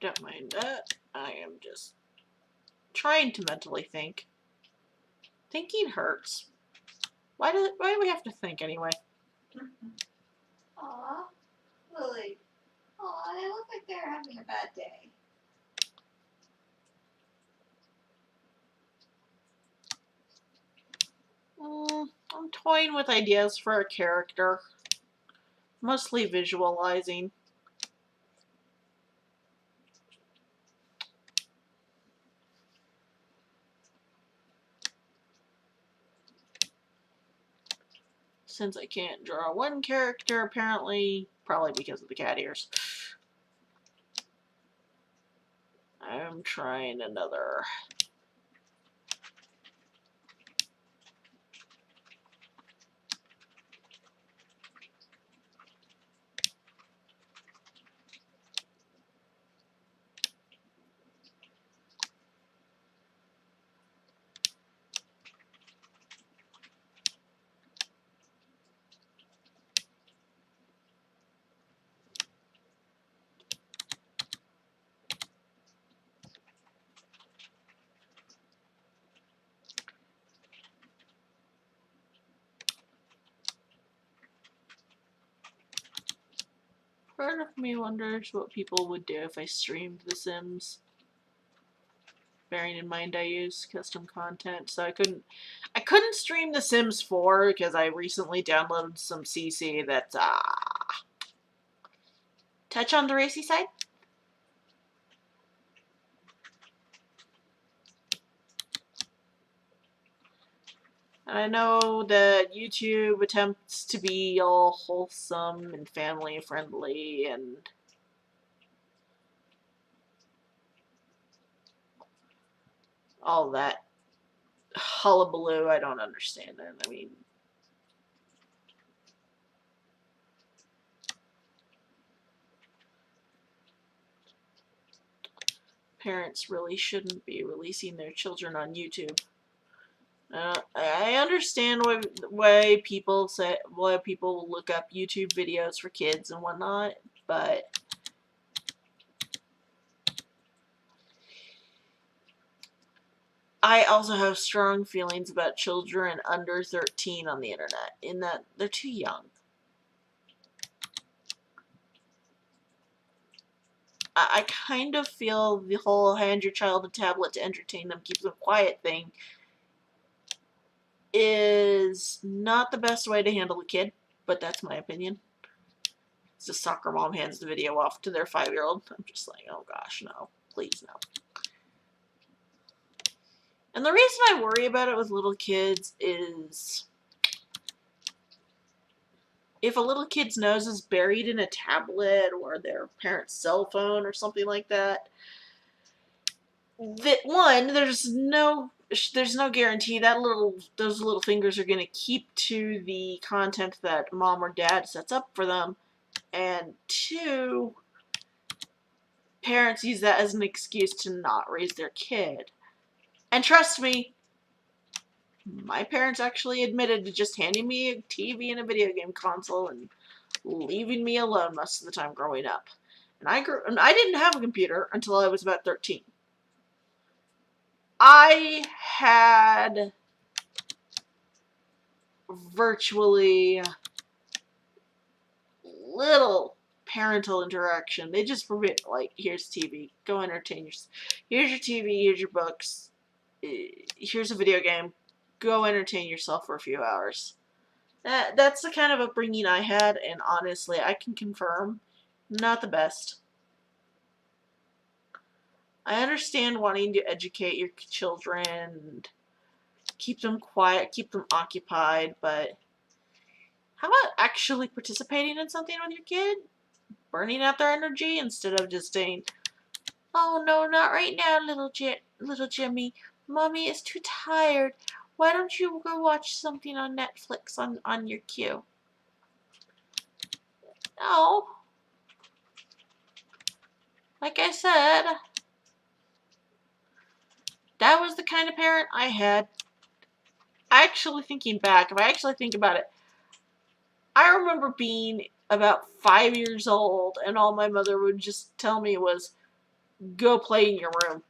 Don't mind that. I am just trying to mentally think. Thinking hurts. Why do we have to think anyway? Aw, Lily. Aw, they look like they're having a bad day. I'm toying with ideas for a character. Mostly visualizing. Since I can't draw one character, apparently, probably because of the cat ears, I'm trying another. Part of me wonders what people would do if I streamed The Sims. Bearing in mind I use custom content, so I couldn't stream The Sims 4 because I recently downloaded some CC that touch on the racy side. And I know that YouTube attempts to be all wholesome and family friendly and all that hullabaloo. I don't understand it. I mean, parents really shouldn't be releasing their children on YouTube. I understand why people look up YouTube videos for kids and whatnot, but I also have strong feelings about children under 13 on the internet, in that they're too young. I kind of feel the whole hand your child a tablet to entertain them, keep them quiet thing is not the best way to handle a kid, but that's my opinion. It's a soccer mom hands the video off to their 5-year-old. I'm just like, oh gosh, no. Please, no. And the reason I worry about it with little kids is if a little kid's nose is buried in a tablet or their parent's cell phone or something like that, there's no guarantee that those little fingers are going to keep to the content that mom or dad sets up for them. And 2, parents use that as an excuse to not raise their kid. And trust me, my parents actually admitted to just handing me a TV and a video game console and leaving me alone most of the time growing up. And I didn't have a computer until I was about 13. I had virtually little parental interaction. They just forbid, like, here's TV, go entertain yourself. Here's your TV, here's your books, here's a video game, go entertain yourself for a few hours. That's the kind of upbringing I had, and honestly, I can confirm, not the best. I understand wanting to educate your children and keep them quiet, keep them occupied, but how about actually participating in something with your kid? Burning out their energy instead of just saying, oh no, not right now, little Jimmy. Mommy is too tired. Why don't you go watch something on Netflix on your queue? No. Like I said, that was the kind of parent I had. Actually, thinking back, if I actually think about it, I remember being about 5 years old, and all my mother would just tell me was, go play in your room.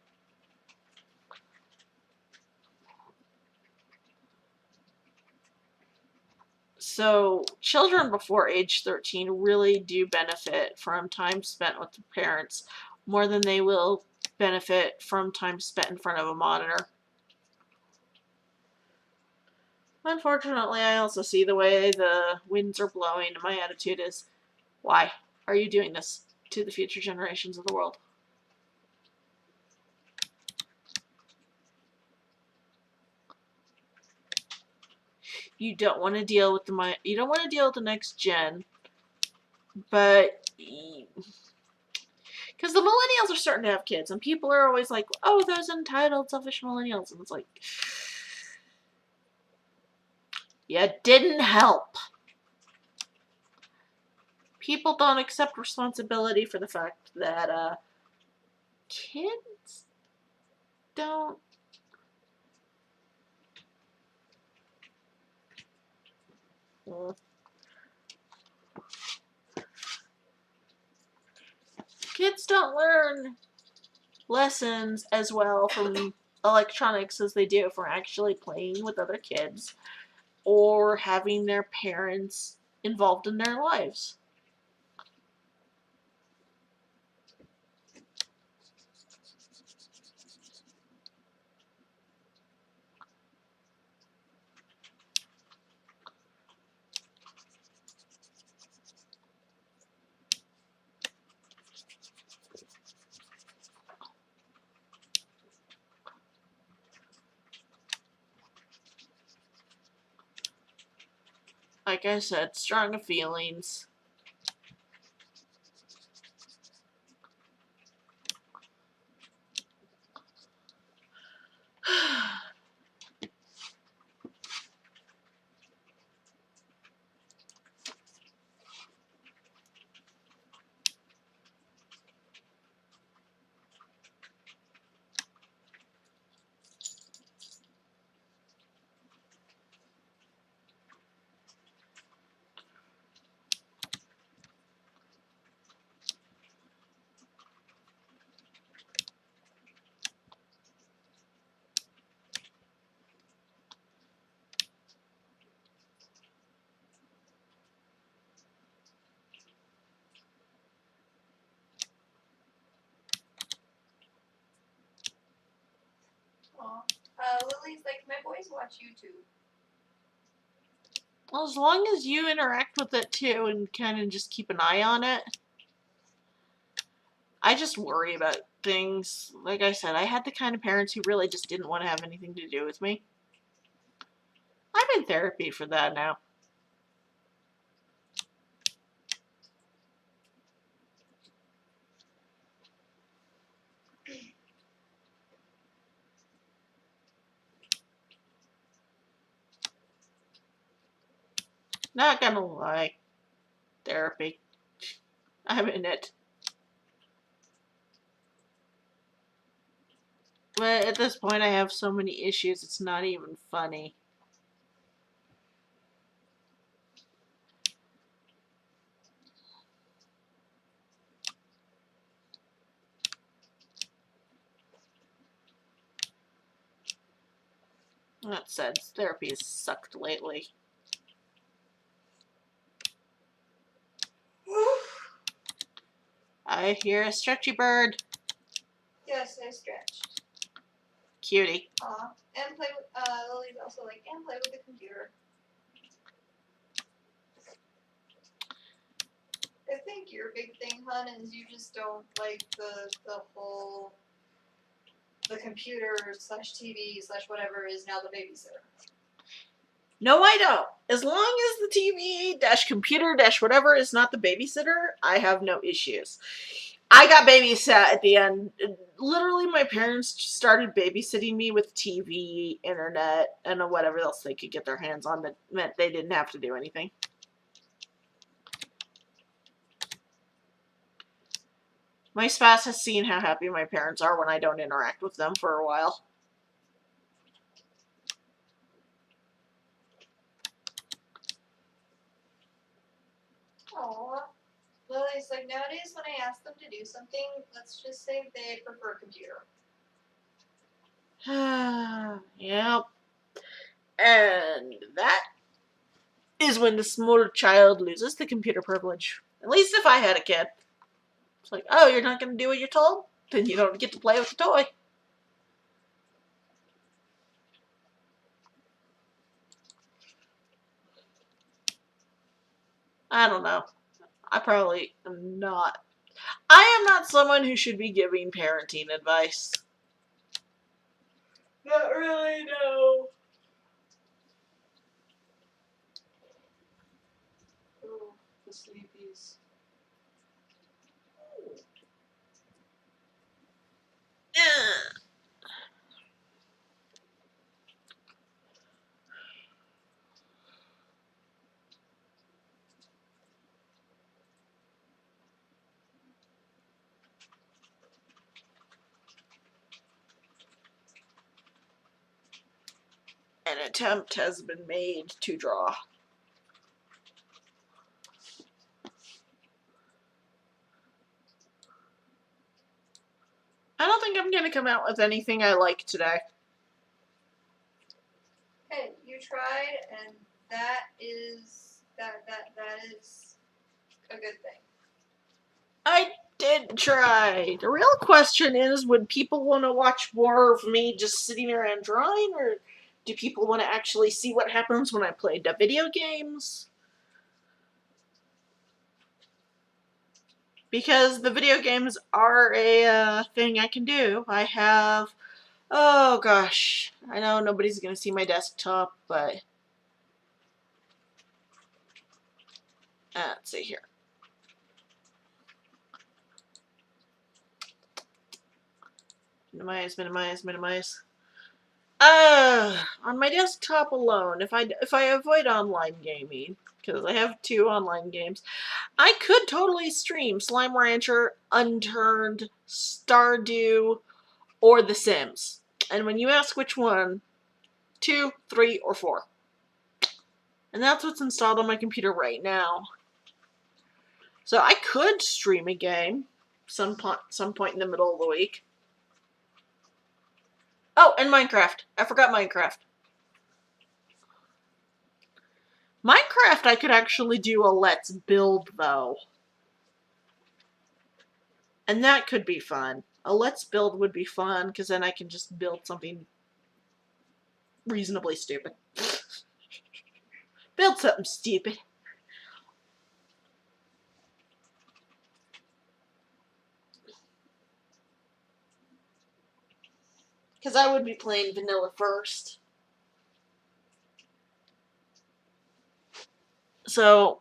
So, children before age 13 really do benefit from time spent with the parents more than they will benefit from time spent in front of a monitor. Unfortunately, I also see the way the winds are blowing, and my attitude is, why are you doing this to the future generations of the world? You don't want to deal with the next gen, but because the millennials are starting to have kids, and people are always like, oh, those entitled, selfish millennials, and it's like, you didn't help. People don't accept responsibility for the fact that kids don't. Kids don't learn lessons as well from electronics as they do from actually playing with other kids or having their parents involved in their lives. Like I said, strong feelings. Aw. Lily's like, my boys watch YouTube. Well, as long as you interact with it too and kind of just keep an eye on it. I just worry about things. Like I said, I had the kind of parents who really just didn't want to have anything to do with me. I'm in therapy for that now. Not gonna lie. Therapy. I'm in it. But at this point, I have so many issues, it's not even funny. That said, therapy has sucked lately. I hear a stretchy bird. Yes, I stretched. Cutie. Aw. And play with, Lily's also like, and play with the computer. I think your big thing, hun, is you just don't like the whole, the computer slash TV slash whatever is now the babysitter. No, I don't. As long as the TV dash computer dash whatever is not the babysitter, I have no issues. I got babysat at the end. Literally, my parents started babysitting me with TV, internet, and whatever else they could get their hands on that meant they didn't have to do anything. My spouse has seen how happy my parents are when I don't interact with them for a while. Aww. Lily's like, nowadays when I ask them to do something, let's just say they prefer a computer. Yep. And that is when the smaller child loses the computer privilege. At least if I had a kid. It's like, oh, you're not going to do what you're told? Then you don't get to play with the toy. I don't know. I probably am not. I am not someone who should be giving parenting advice. Not really, no. Ooh, the sleepies. Yeah. An attempt has been made to draw. I don't think I'm going to come out with anything I like today. Hey, you tried, and that is a good thing. I did try. The real question is, would people want to watch more of me just sitting around drawing, or do people want to actually see what happens when I play the video games? Because the video games are a thing I can do. I have, oh gosh, I know nobody's going to see my desktop, but let's see here. Minimize, minimize, minimize. On my desktop alone, if I avoid online gaming, because I have 2 online games, I could totally stream Slime Rancher, Unturned, Stardew, or The Sims. And when you ask which one, 2, 3, or 4. And that's what's installed on my computer right now. So I could stream a game some point in the middle of the week. Oh, and Minecraft. I forgot Minecraft. Minecraft I could actually do a let's build, though. And that could be fun. A let's build would be fun, because then I can just build something reasonably stupid. Build something stupid. Because I would be playing vanilla first. So,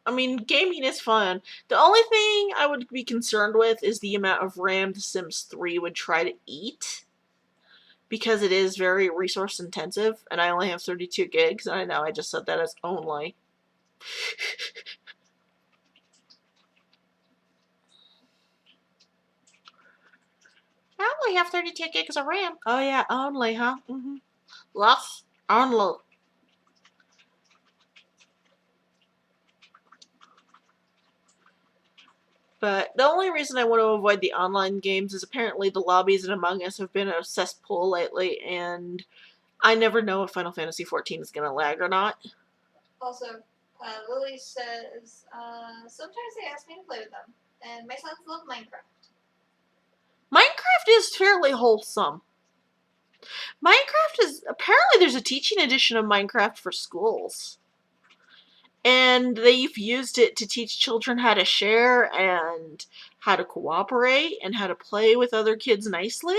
I mean, gaming is fun. The only thing I would be concerned with is the amount of RAM The Sims 3 would try to eat. Because it is very resource intensive, and I only have 32 gigs, and I know I just said that as only. I only have 32 gigs of RAM. Oh yeah, only, huh? Mm-hmm. Lots. Only. But the only reason I want to avoid the online games is apparently the lobbies in Among Us have been a cesspool lately, and I never know if Final Fantasy XIV is going to lag or not. Also, Lily says, sometimes they ask me to play with them, and my sons love Minecraft. Minecraft is fairly wholesome. Minecraft is, apparently there's a teaching edition of Minecraft for schools. And they've used it to teach children how to share and how to cooperate and how to play with other kids nicely,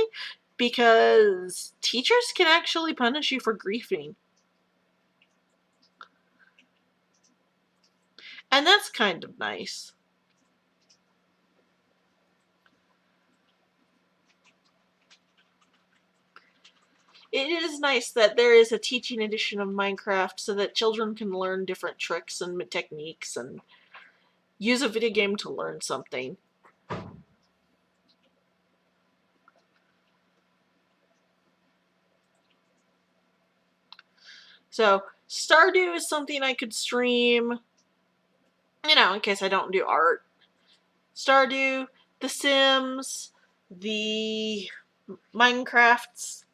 because teachers can actually punish you for griefing. And that's kind of nice. It is nice that there is a teaching edition of Minecraft so that children can learn different tricks and techniques and use a video game to learn something. So Stardew is something I could stream, you know, in case I don't do art. Stardew, The Sims, the Minecrafts.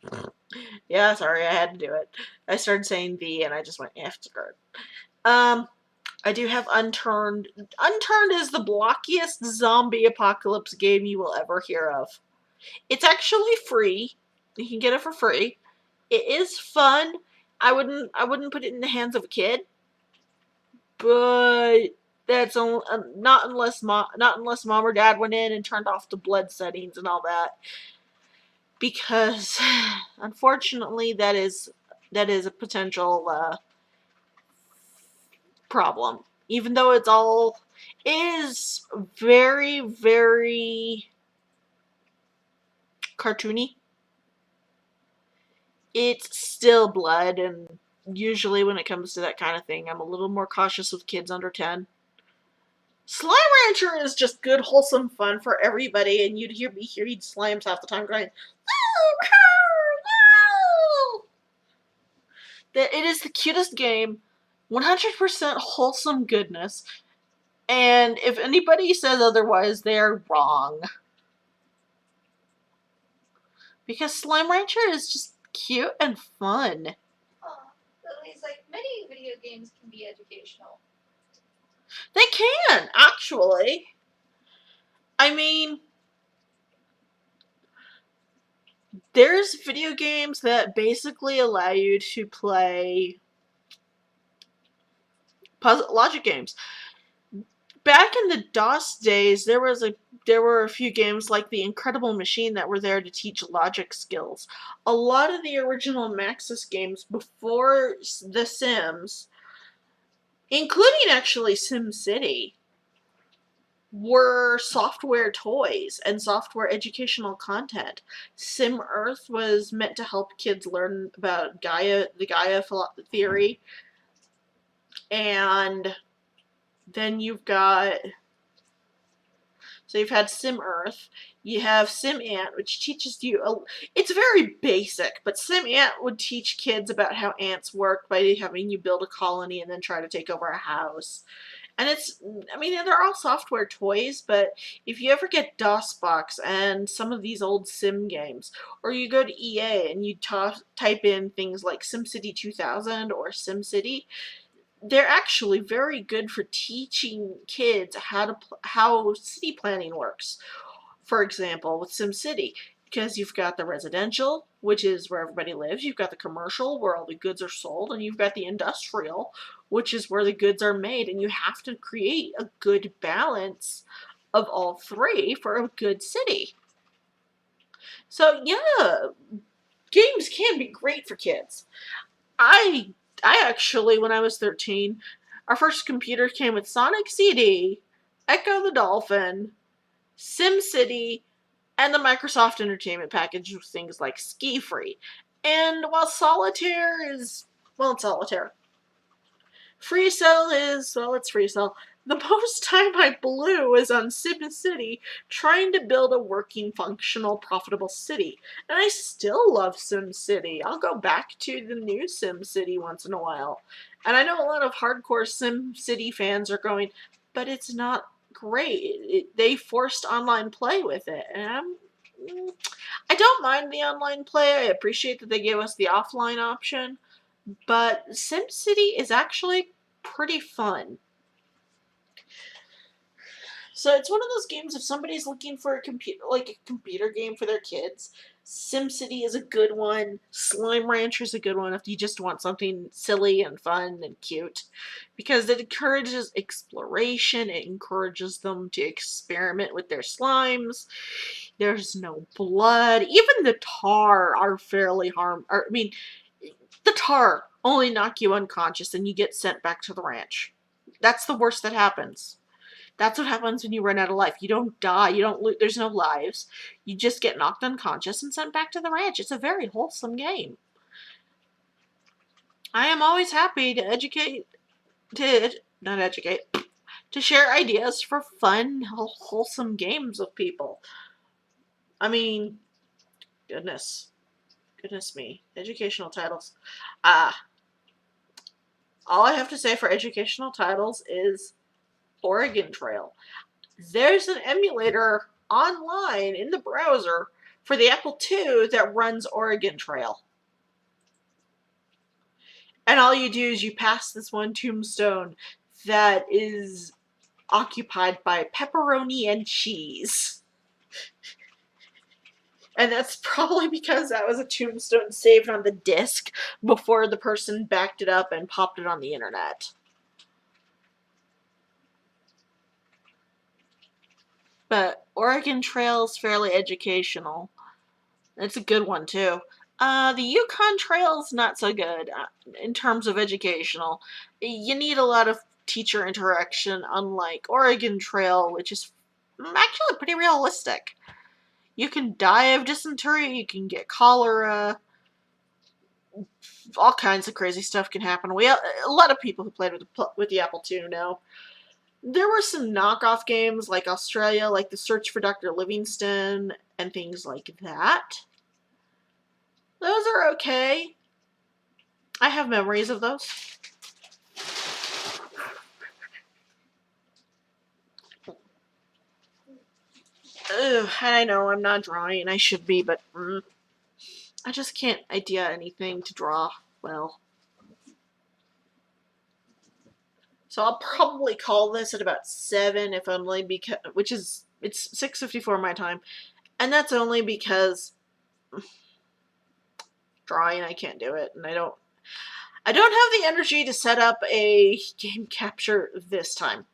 Yeah, sorry, I had to do it. I started saying the and I just went after. I do have Unturned. Unturned is the blockiest zombie apocalypse game you will ever hear of. It's actually free. You can get it for free. It is fun. I wouldn't put it in the hands of a kid, but that's not unless mom or dad went in and turned off the blood settings and all that, because unfortunately that is a potential problem. Even though it is very, very cartoony, it's still blood, and usually when it comes to that kind of thing, I'm a little more cautious with kids under 10. Slime Rancher is just good, wholesome fun for everybody, and you'd hear me hearing slimes half the time going, "No, no!" That it is the cutest game, 100% wholesome goodness, and if anybody says otherwise, they're wrong. Because Slime Rancher is just cute and fun. Aw, but he's like, many video games can be educational. They can, actually. I mean, there's video games that basically allow you to play puzzle logic games. Back in the DOS days, there were a few games like The Incredible Machine that were there to teach logic skills. A lot of the original Maxis games before The Sims, including actually SimCity, were software toys and software educational content. Sim Earth was meant to help kids learn about the Gaia theory, and then you've had Sim Earth, you have Sim Ant, which teaches you, it's very basic, but Sim Ant would teach kids about how ants work by having you build a colony and then try to take over a house. And they're all software toys, but if you ever get DOSBox and some of these old Sim games, or you go to EA and you type in things like SimCity 2000 or SimCity, they're actually very good for teaching kids how city planning works. For example, with SimCity, because you've got the residential, which is where everybody lives, you've got the commercial, where all the goods are sold, and you've got the industrial, which is where the goods are made, and you have to create a good balance of all three for a good city. So yeah, games can be great for kids. I actually, when I was 13, our first computer came with Sonic CD, Echo the Dolphin, SimCity, and the Microsoft Entertainment Package with things like Ski Free. And while Solitaire is, well, it's Solitaire. Free Cell is, well, it's Free Cell. The most time I blew was on SimCity trying to build a working, functional, profitable city. And I still love SimCity. I'll go back to the new SimCity once in a while. And I know a lot of hardcore SimCity fans are going, but it's not great. They forced online play with it. And I don't mind the online play. I appreciate that they gave us the offline option. But SimCity is actually pretty fun. So it's one of those games, if somebody's looking for a computer game for their kids, SimCity is a good one. Slime Rancher is a good one if you just want something silly and fun and cute. Because it encourages exploration, it encourages them to experiment with their slimes. There's no blood. Even the tar are fairly the tar only knock you unconscious and you get sent back to the ranch. That's the worst that happens. That's what happens when you run out of life. You don't die. You don't there's no lives. You just get knocked unconscious and sent back to the ranch. It's a very wholesome game. I am always happy to share ideas for fun, wholesome games with people. I mean, goodness me. Educational titles. All I have to say for educational titles is Oregon Trail. There's an emulator online in the browser for the Apple II that runs Oregon Trail. And all you do is you pass this one tombstone that is occupied by pepperoni and cheese. And that's probably because that was a tombstone saved on the disk before the person backed it up and popped it on the internet. But Oregon Trail is fairly educational. It's a good one, too. The Yukon Trail is not so good in terms of educational. You need a lot of teacher interaction, unlike Oregon Trail, which is actually pretty realistic. You can die of dysentery, you can get cholera, all kinds of crazy stuff can happen. A lot of people who played with the Apple II know. There were some knockoff games like Australia, like The Search for Dr. Livingstone, and things like that. Those are okay. I have memories of those. Ugh, I know I'm not drawing. I should be, but I just can't idea anything to draw well. So I'll probably call this at about 7, if only because, it's 6:54 my time, and that's only because drawing, I can't do it, and I don't have the energy to set up a game capture this time.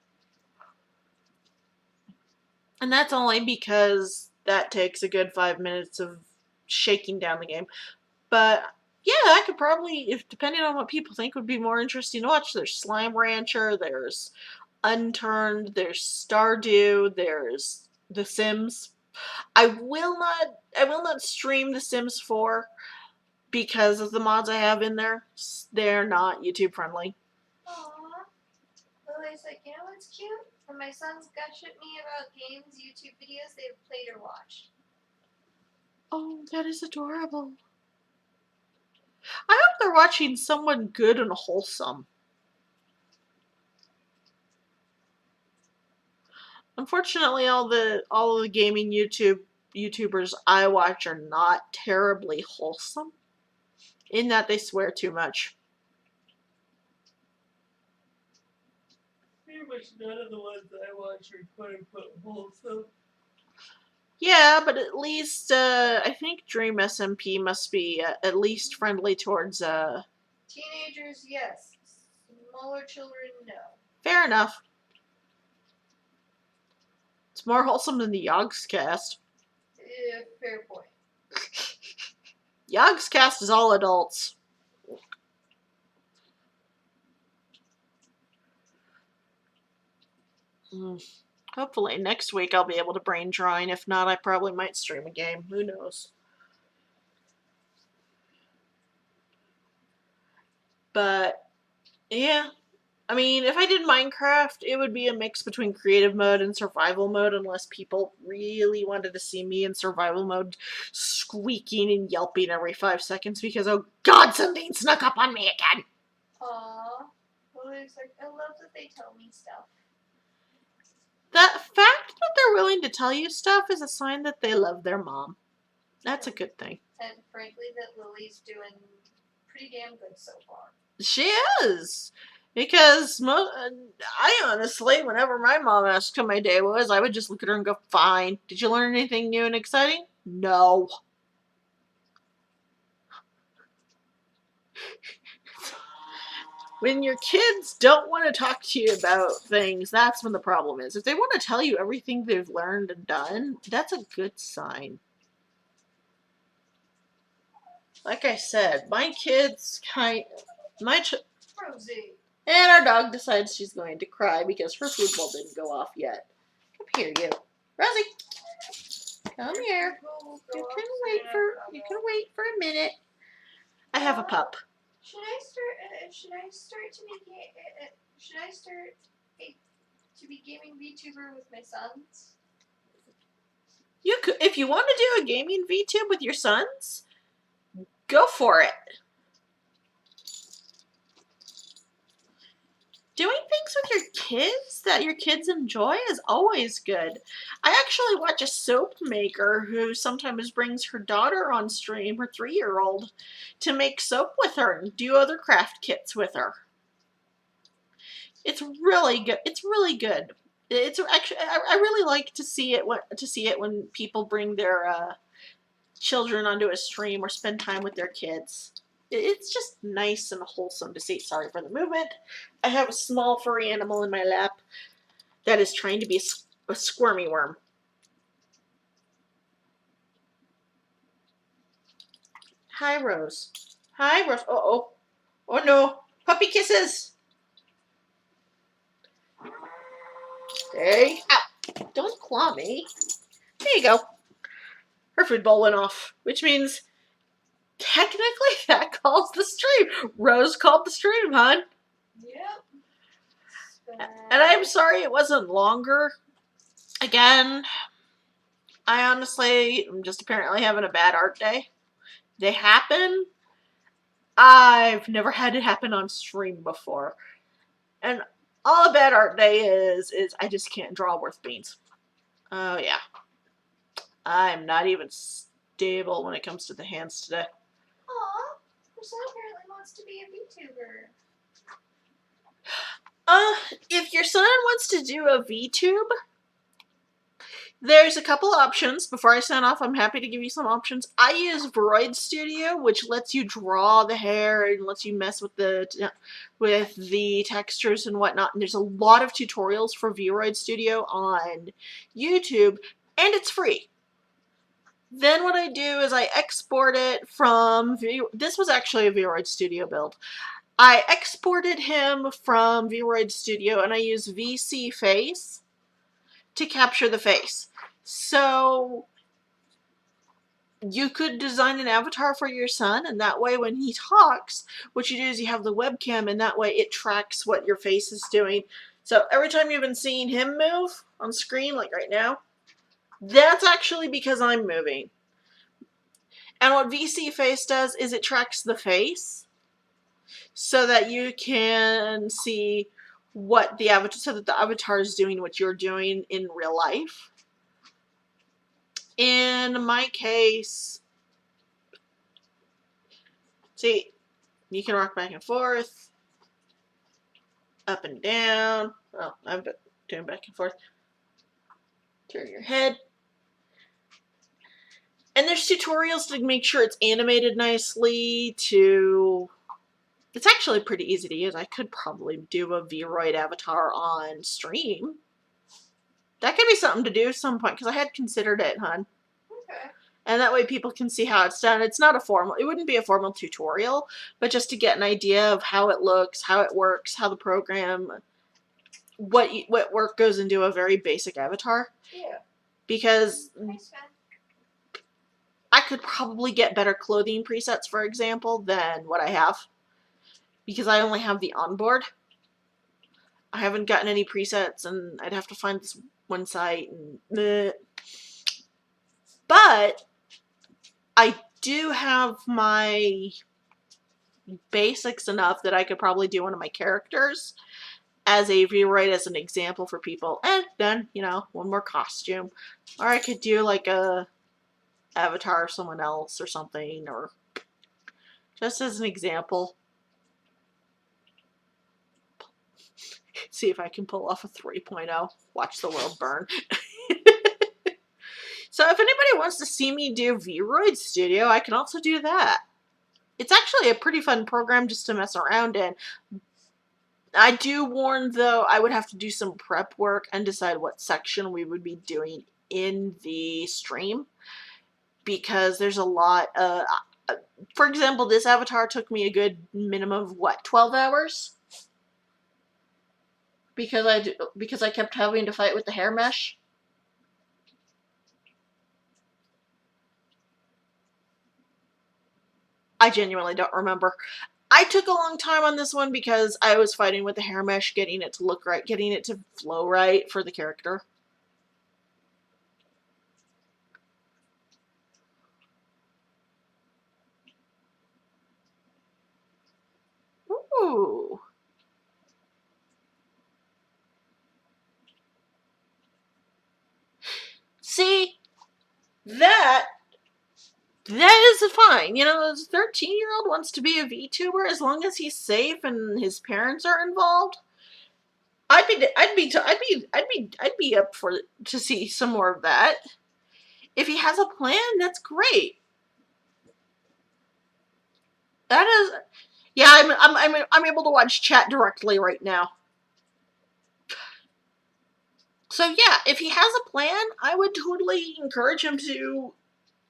And that's only because that takes a good 5 minutes of shaking down the game. But yeah, I could probably, if depending on what people think would be more interesting to watch, there's Slime Rancher, there's Unturned, there's Stardew, there's The Sims. I will not stream The Sims 4 because of the mods I have in there. They're not YouTube friendly. Aww. Lily's like, you know what's cute? When my sons gush at me about games, YouTube videos they've played or watched. Oh, that is adorable. I hope they're watching someone good and wholesome. Unfortunately, all the gaming YouTubers I watch are not terribly wholesome, in that they swear too much. Pretty much none of the ones that I watch are quote-unquote wholesome. Yeah, but at least, I think Dream SMP must be at least friendly towards, Teenagers, yes. Smaller children, no. Fair enough. It's more wholesome than the Yogscast. Fair point. Yogscast is all adults. Hopefully next week I'll be able to brain drawing. If not, I probably might stream a game. Who knows? But yeah, I mean, if I did Minecraft, it would be a mix between creative mode and survival mode, unless people really wanted to see me in survival mode squeaking and yelping every 5 seconds because, oh god, something snuck up on me again! Aww. Lily's like, I love that they tell me stuff. The fact that they're willing to tell you stuff is a sign that they love their mom. That's a good thing. And frankly, that Lily's doing pretty damn good so far. She is! Because I honestly, whenever my mom asked how my day was, I would just look at her and go, fine. Did you learn anything new and exciting? No. When your kids don't want to talk to you about things, that's when the problem is. If they want to tell you everything they've learned and done, that's a good sign. Like I said, my kids Rosie. And our dog decides she's going to cry because her food bowl didn't go off yet. Come here, you. Rosie! Come here. You can wait for a minute. I have a pup. Should I start to be gaming VTuber with my sons? You could, if you want to do a gaming VTube with your sons, go for it. Doing things with your kids that your kids enjoy is always good. I actually watch a soap maker who sometimes brings her daughter on stream, her 3-year-old, to make soap with her and do other craft kits with her. It's really good. It's really good. It's actually I really like to see it when people bring their children onto a stream or spend time with their kids. It's just nice and wholesome to see. Sorry for the movement. I have a small furry animal in my lap that is trying to be a squirmy worm. Hi, Rose. Hi, Rose. Uh-oh. Oh, no. Puppy kisses. Hey. Ow. Don't claw me. There you go. Her food bowl went off, which means technically that calls the stream. Rose called the stream, hon. Yep. And I'm sorry it wasn't longer. Again, I honestly am just apparently having a bad art day. They happen. I've never had it happen on stream before. And all a bad art day is I just can't draw worth beans. Oh yeah. I'm not even stable when it comes to the hands today. Aw, your son apparently wants to be a VTuber. If your son wants to do a VTube, there's a couple options. Before I sign off, I'm happy to give you some options. I use Vroid Studio, which lets you draw the hair and lets you mess with the textures and whatnot. And there's a lot of tutorials for Vroid Studio on YouTube, and it's free. Then what I do is I export it from this was actually a Vroid Studio build. I exported him from Vroid Studio, and I use VC Face to capture the face. So you could design an avatar for your son, and that way when he talks, what you do is you have the webcam, and that way it tracks what your face is doing. So every time you've been seeing him move on screen, like right now, that's actually because I'm moving. And what VC Face does is it tracks the face so that you can see what the avatar, so that the avatar is doing what you're doing in real life. In my case, see, you can rock back and forth, up and down. Well, I'm doing back and forth. Turn your head. And there's tutorials to make sure it's animated nicely It's actually pretty easy to use. I could probably do a Vroid avatar on stream. That could be something to do at some point, because I had considered it, hon. Okay. And that way people can see how it's done. It's not a formal, it wouldn't be a formal tutorial, but just to get an idea of how it looks, how it works, how the program, what work goes into a very basic avatar. Yeah. Because Thanks, man. I could probably get better clothing presets, for example, than what I have. Because I only have the onboard. I haven't gotten any presets, and I'd have to find this one site. But I do have my basics enough that I could probably do one of my characters as a Vroid as an example for people. And then, you know, one more costume. Or I could do like a avatar of someone else or something, or just as an example. See if I can pull off a 3.0. Watch the world burn. So if anybody wants to see me do Vroid Studio, I can also do that. It's actually a pretty fun program just to mess around in. I do warn, though, I would have to do some prep work and decide what section we would be doing in the stream. Because there's a lot, for example, this avatar took me a good minimum of, what, 12 hours? Because I kept having to fight with the hair mesh. I genuinely don't remember. I took a long time on this one because I was fighting with the hair mesh, getting it to look right, getting it to flow right for the character. Ooh. that is fine. You know, this 13-year-old wants to be a VTuber as long as he's safe and his parents are involved. I'd be up for to see some more of that. If he has a plan, that's great. That is, yeah. I'm able to watch chat directly right now. So yeah, if he has a plan, I would totally encourage him to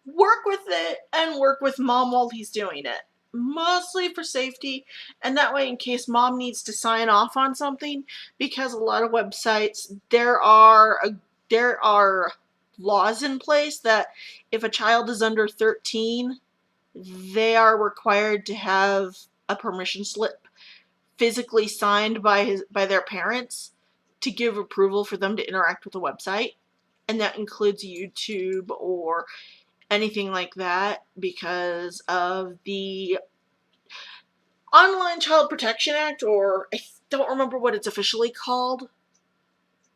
work with it and work with mom while he's doing it. Mostly for safety, and that way in case mom needs to sign off on something, because a lot of websites, there are laws in place that if a child is under 13, they are required to have a permission slip physically signed by their parents to give approval for them to interact with the website, and that includes YouTube or anything like that, because of the Online Child Protection Act, or I don't remember what it's officially called,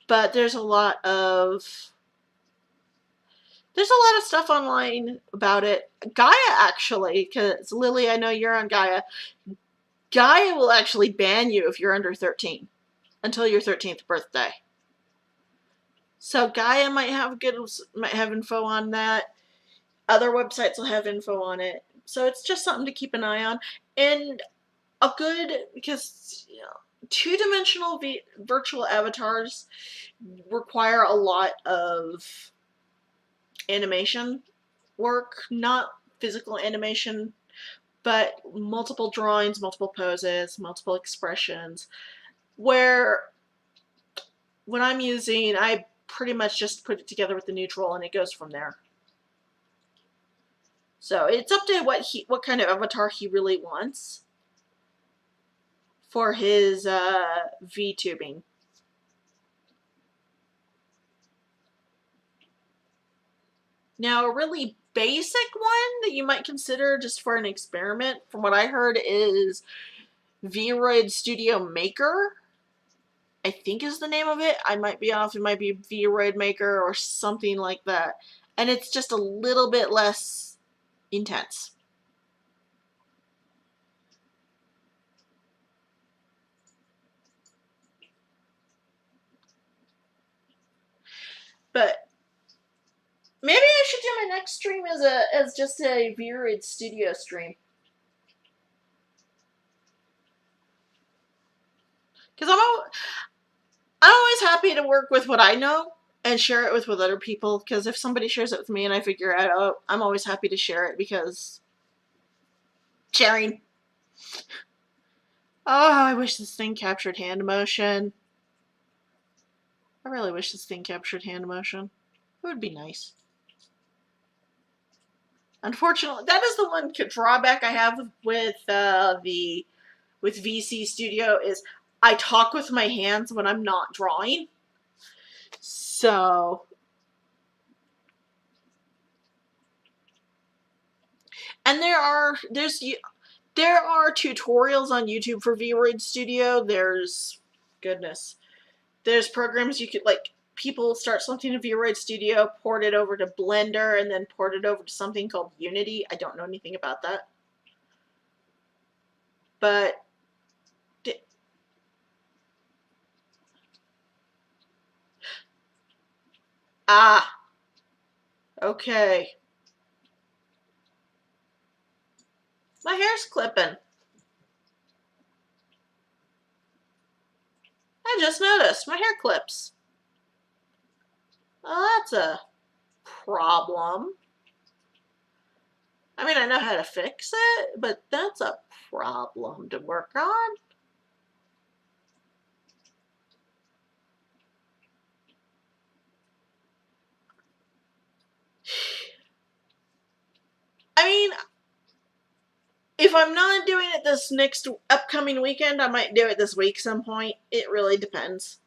but there's a lot of stuff online about it. Gaia, actually, because Lily, I know you're on Gaia. Gaia will actually ban you if you're under 13 until your 13th birthday. So Gaia might have info on that. Other websites will have info on it. So it's just something to keep an eye on. And because, you know, two-dimensional virtual avatars require a lot of animation work, not physical animation, but multiple drawings, multiple poses, multiple expressions, where when I'm using, I pretty much just put it together with the neutral and it goes from there. So it's up to what kind of avatar he really wants for his VTubing. Now, a really basic one that you might consider just for an experiment, from what I heard, is VRoid Studio Maker. I think is the name of it. I might be off. It might be VRoid Maker or something like that. And it's just a little bit less intense. But maybe I should do my next stream as just a VRoid Studio stream. Because I'm always happy to work with what I know and share it with other people. Because if somebody shares it with me and I figure it out, I'm always happy to share it, because sharing. Oh, I wish this thing captured hand motion. I really wish this thing captured hand motion. It would be nice. Unfortunately, that is the one drawback I have with VC Studio, is I talk with my hands when I'm not drawing. So, and there are tutorials on YouTube for VRoid Studio. There's programs you could, like, people start something in VRoid Studio, port it over to Blender, and then port it over to something called Unity. I don't know anything about that. But okay. My hair's clipping. I just noticed my hair clips. Well, that's a problem. I mean, I know how to fix it, but that's a problem to work on. I mean, if I'm not doing it this next upcoming weekend, I might do it this week some point. It really depends.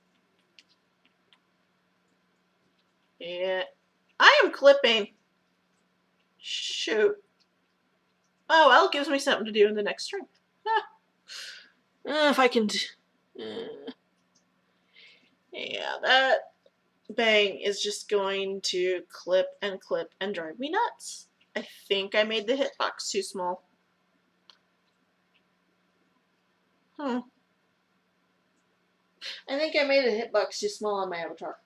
Yeah. I am clipping. Shoot. Oh, well, it gives me something to do in the next stream. If I can... yeah, that... bang is just going to clip and drive me nuts. I think I made the hitbox too small. I think I made a hitbox too small on my avatar.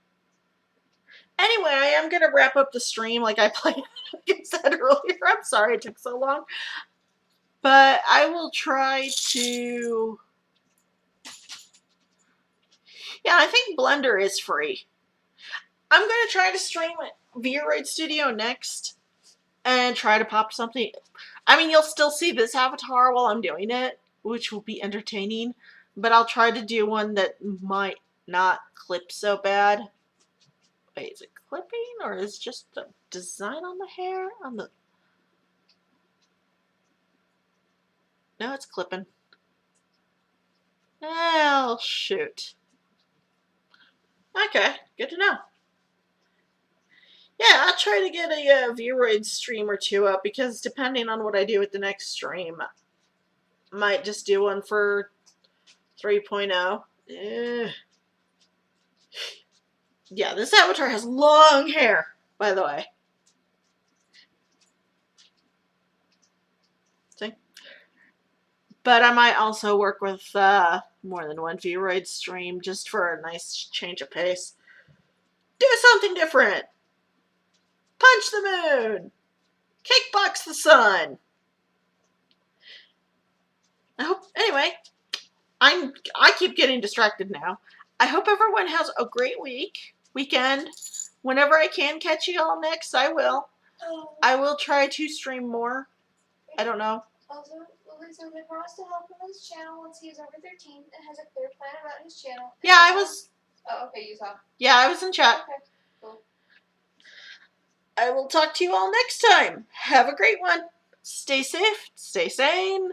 Anyway, I am going to wrap up the stream like I planned, like I said earlier. I'm sorry it took so long. But I will try to... Yeah, I think Blender is free. I'm going to try to stream VRoid Studio next and try to pop something. I mean, you'll still see this avatar while I'm doing it, which will be entertaining. But I'll try to do one that might not clip so bad. Wait, is it clipping or is it just the design on the hair? No, it's clipping. Oh, shoot. Okay, good to know. Yeah, I'll try to get a VRoid stream or two up because depending on what I do with the next stream, I might just do one for 3.0. Yeah, this avatar has long hair, by the way. See? But I might also work with more than one VRoid stream just for a nice change of pace. Do something different. Punch the moon. Kickbox the sun. I hope. Anyway, I keep getting distracted now. I hope everyone has a great weekend. Whenever I can catch you all next, I will. I will try to stream more. I don't know. Also, Lisa would promise to help him with his channel once he is over 13 and has a clear plan about his channel. Yeah, I was. Oh, okay, you saw. Yeah, I was in chat. Okay, cool. I will talk to you all next time. Have a great one. Stay safe, stay sane.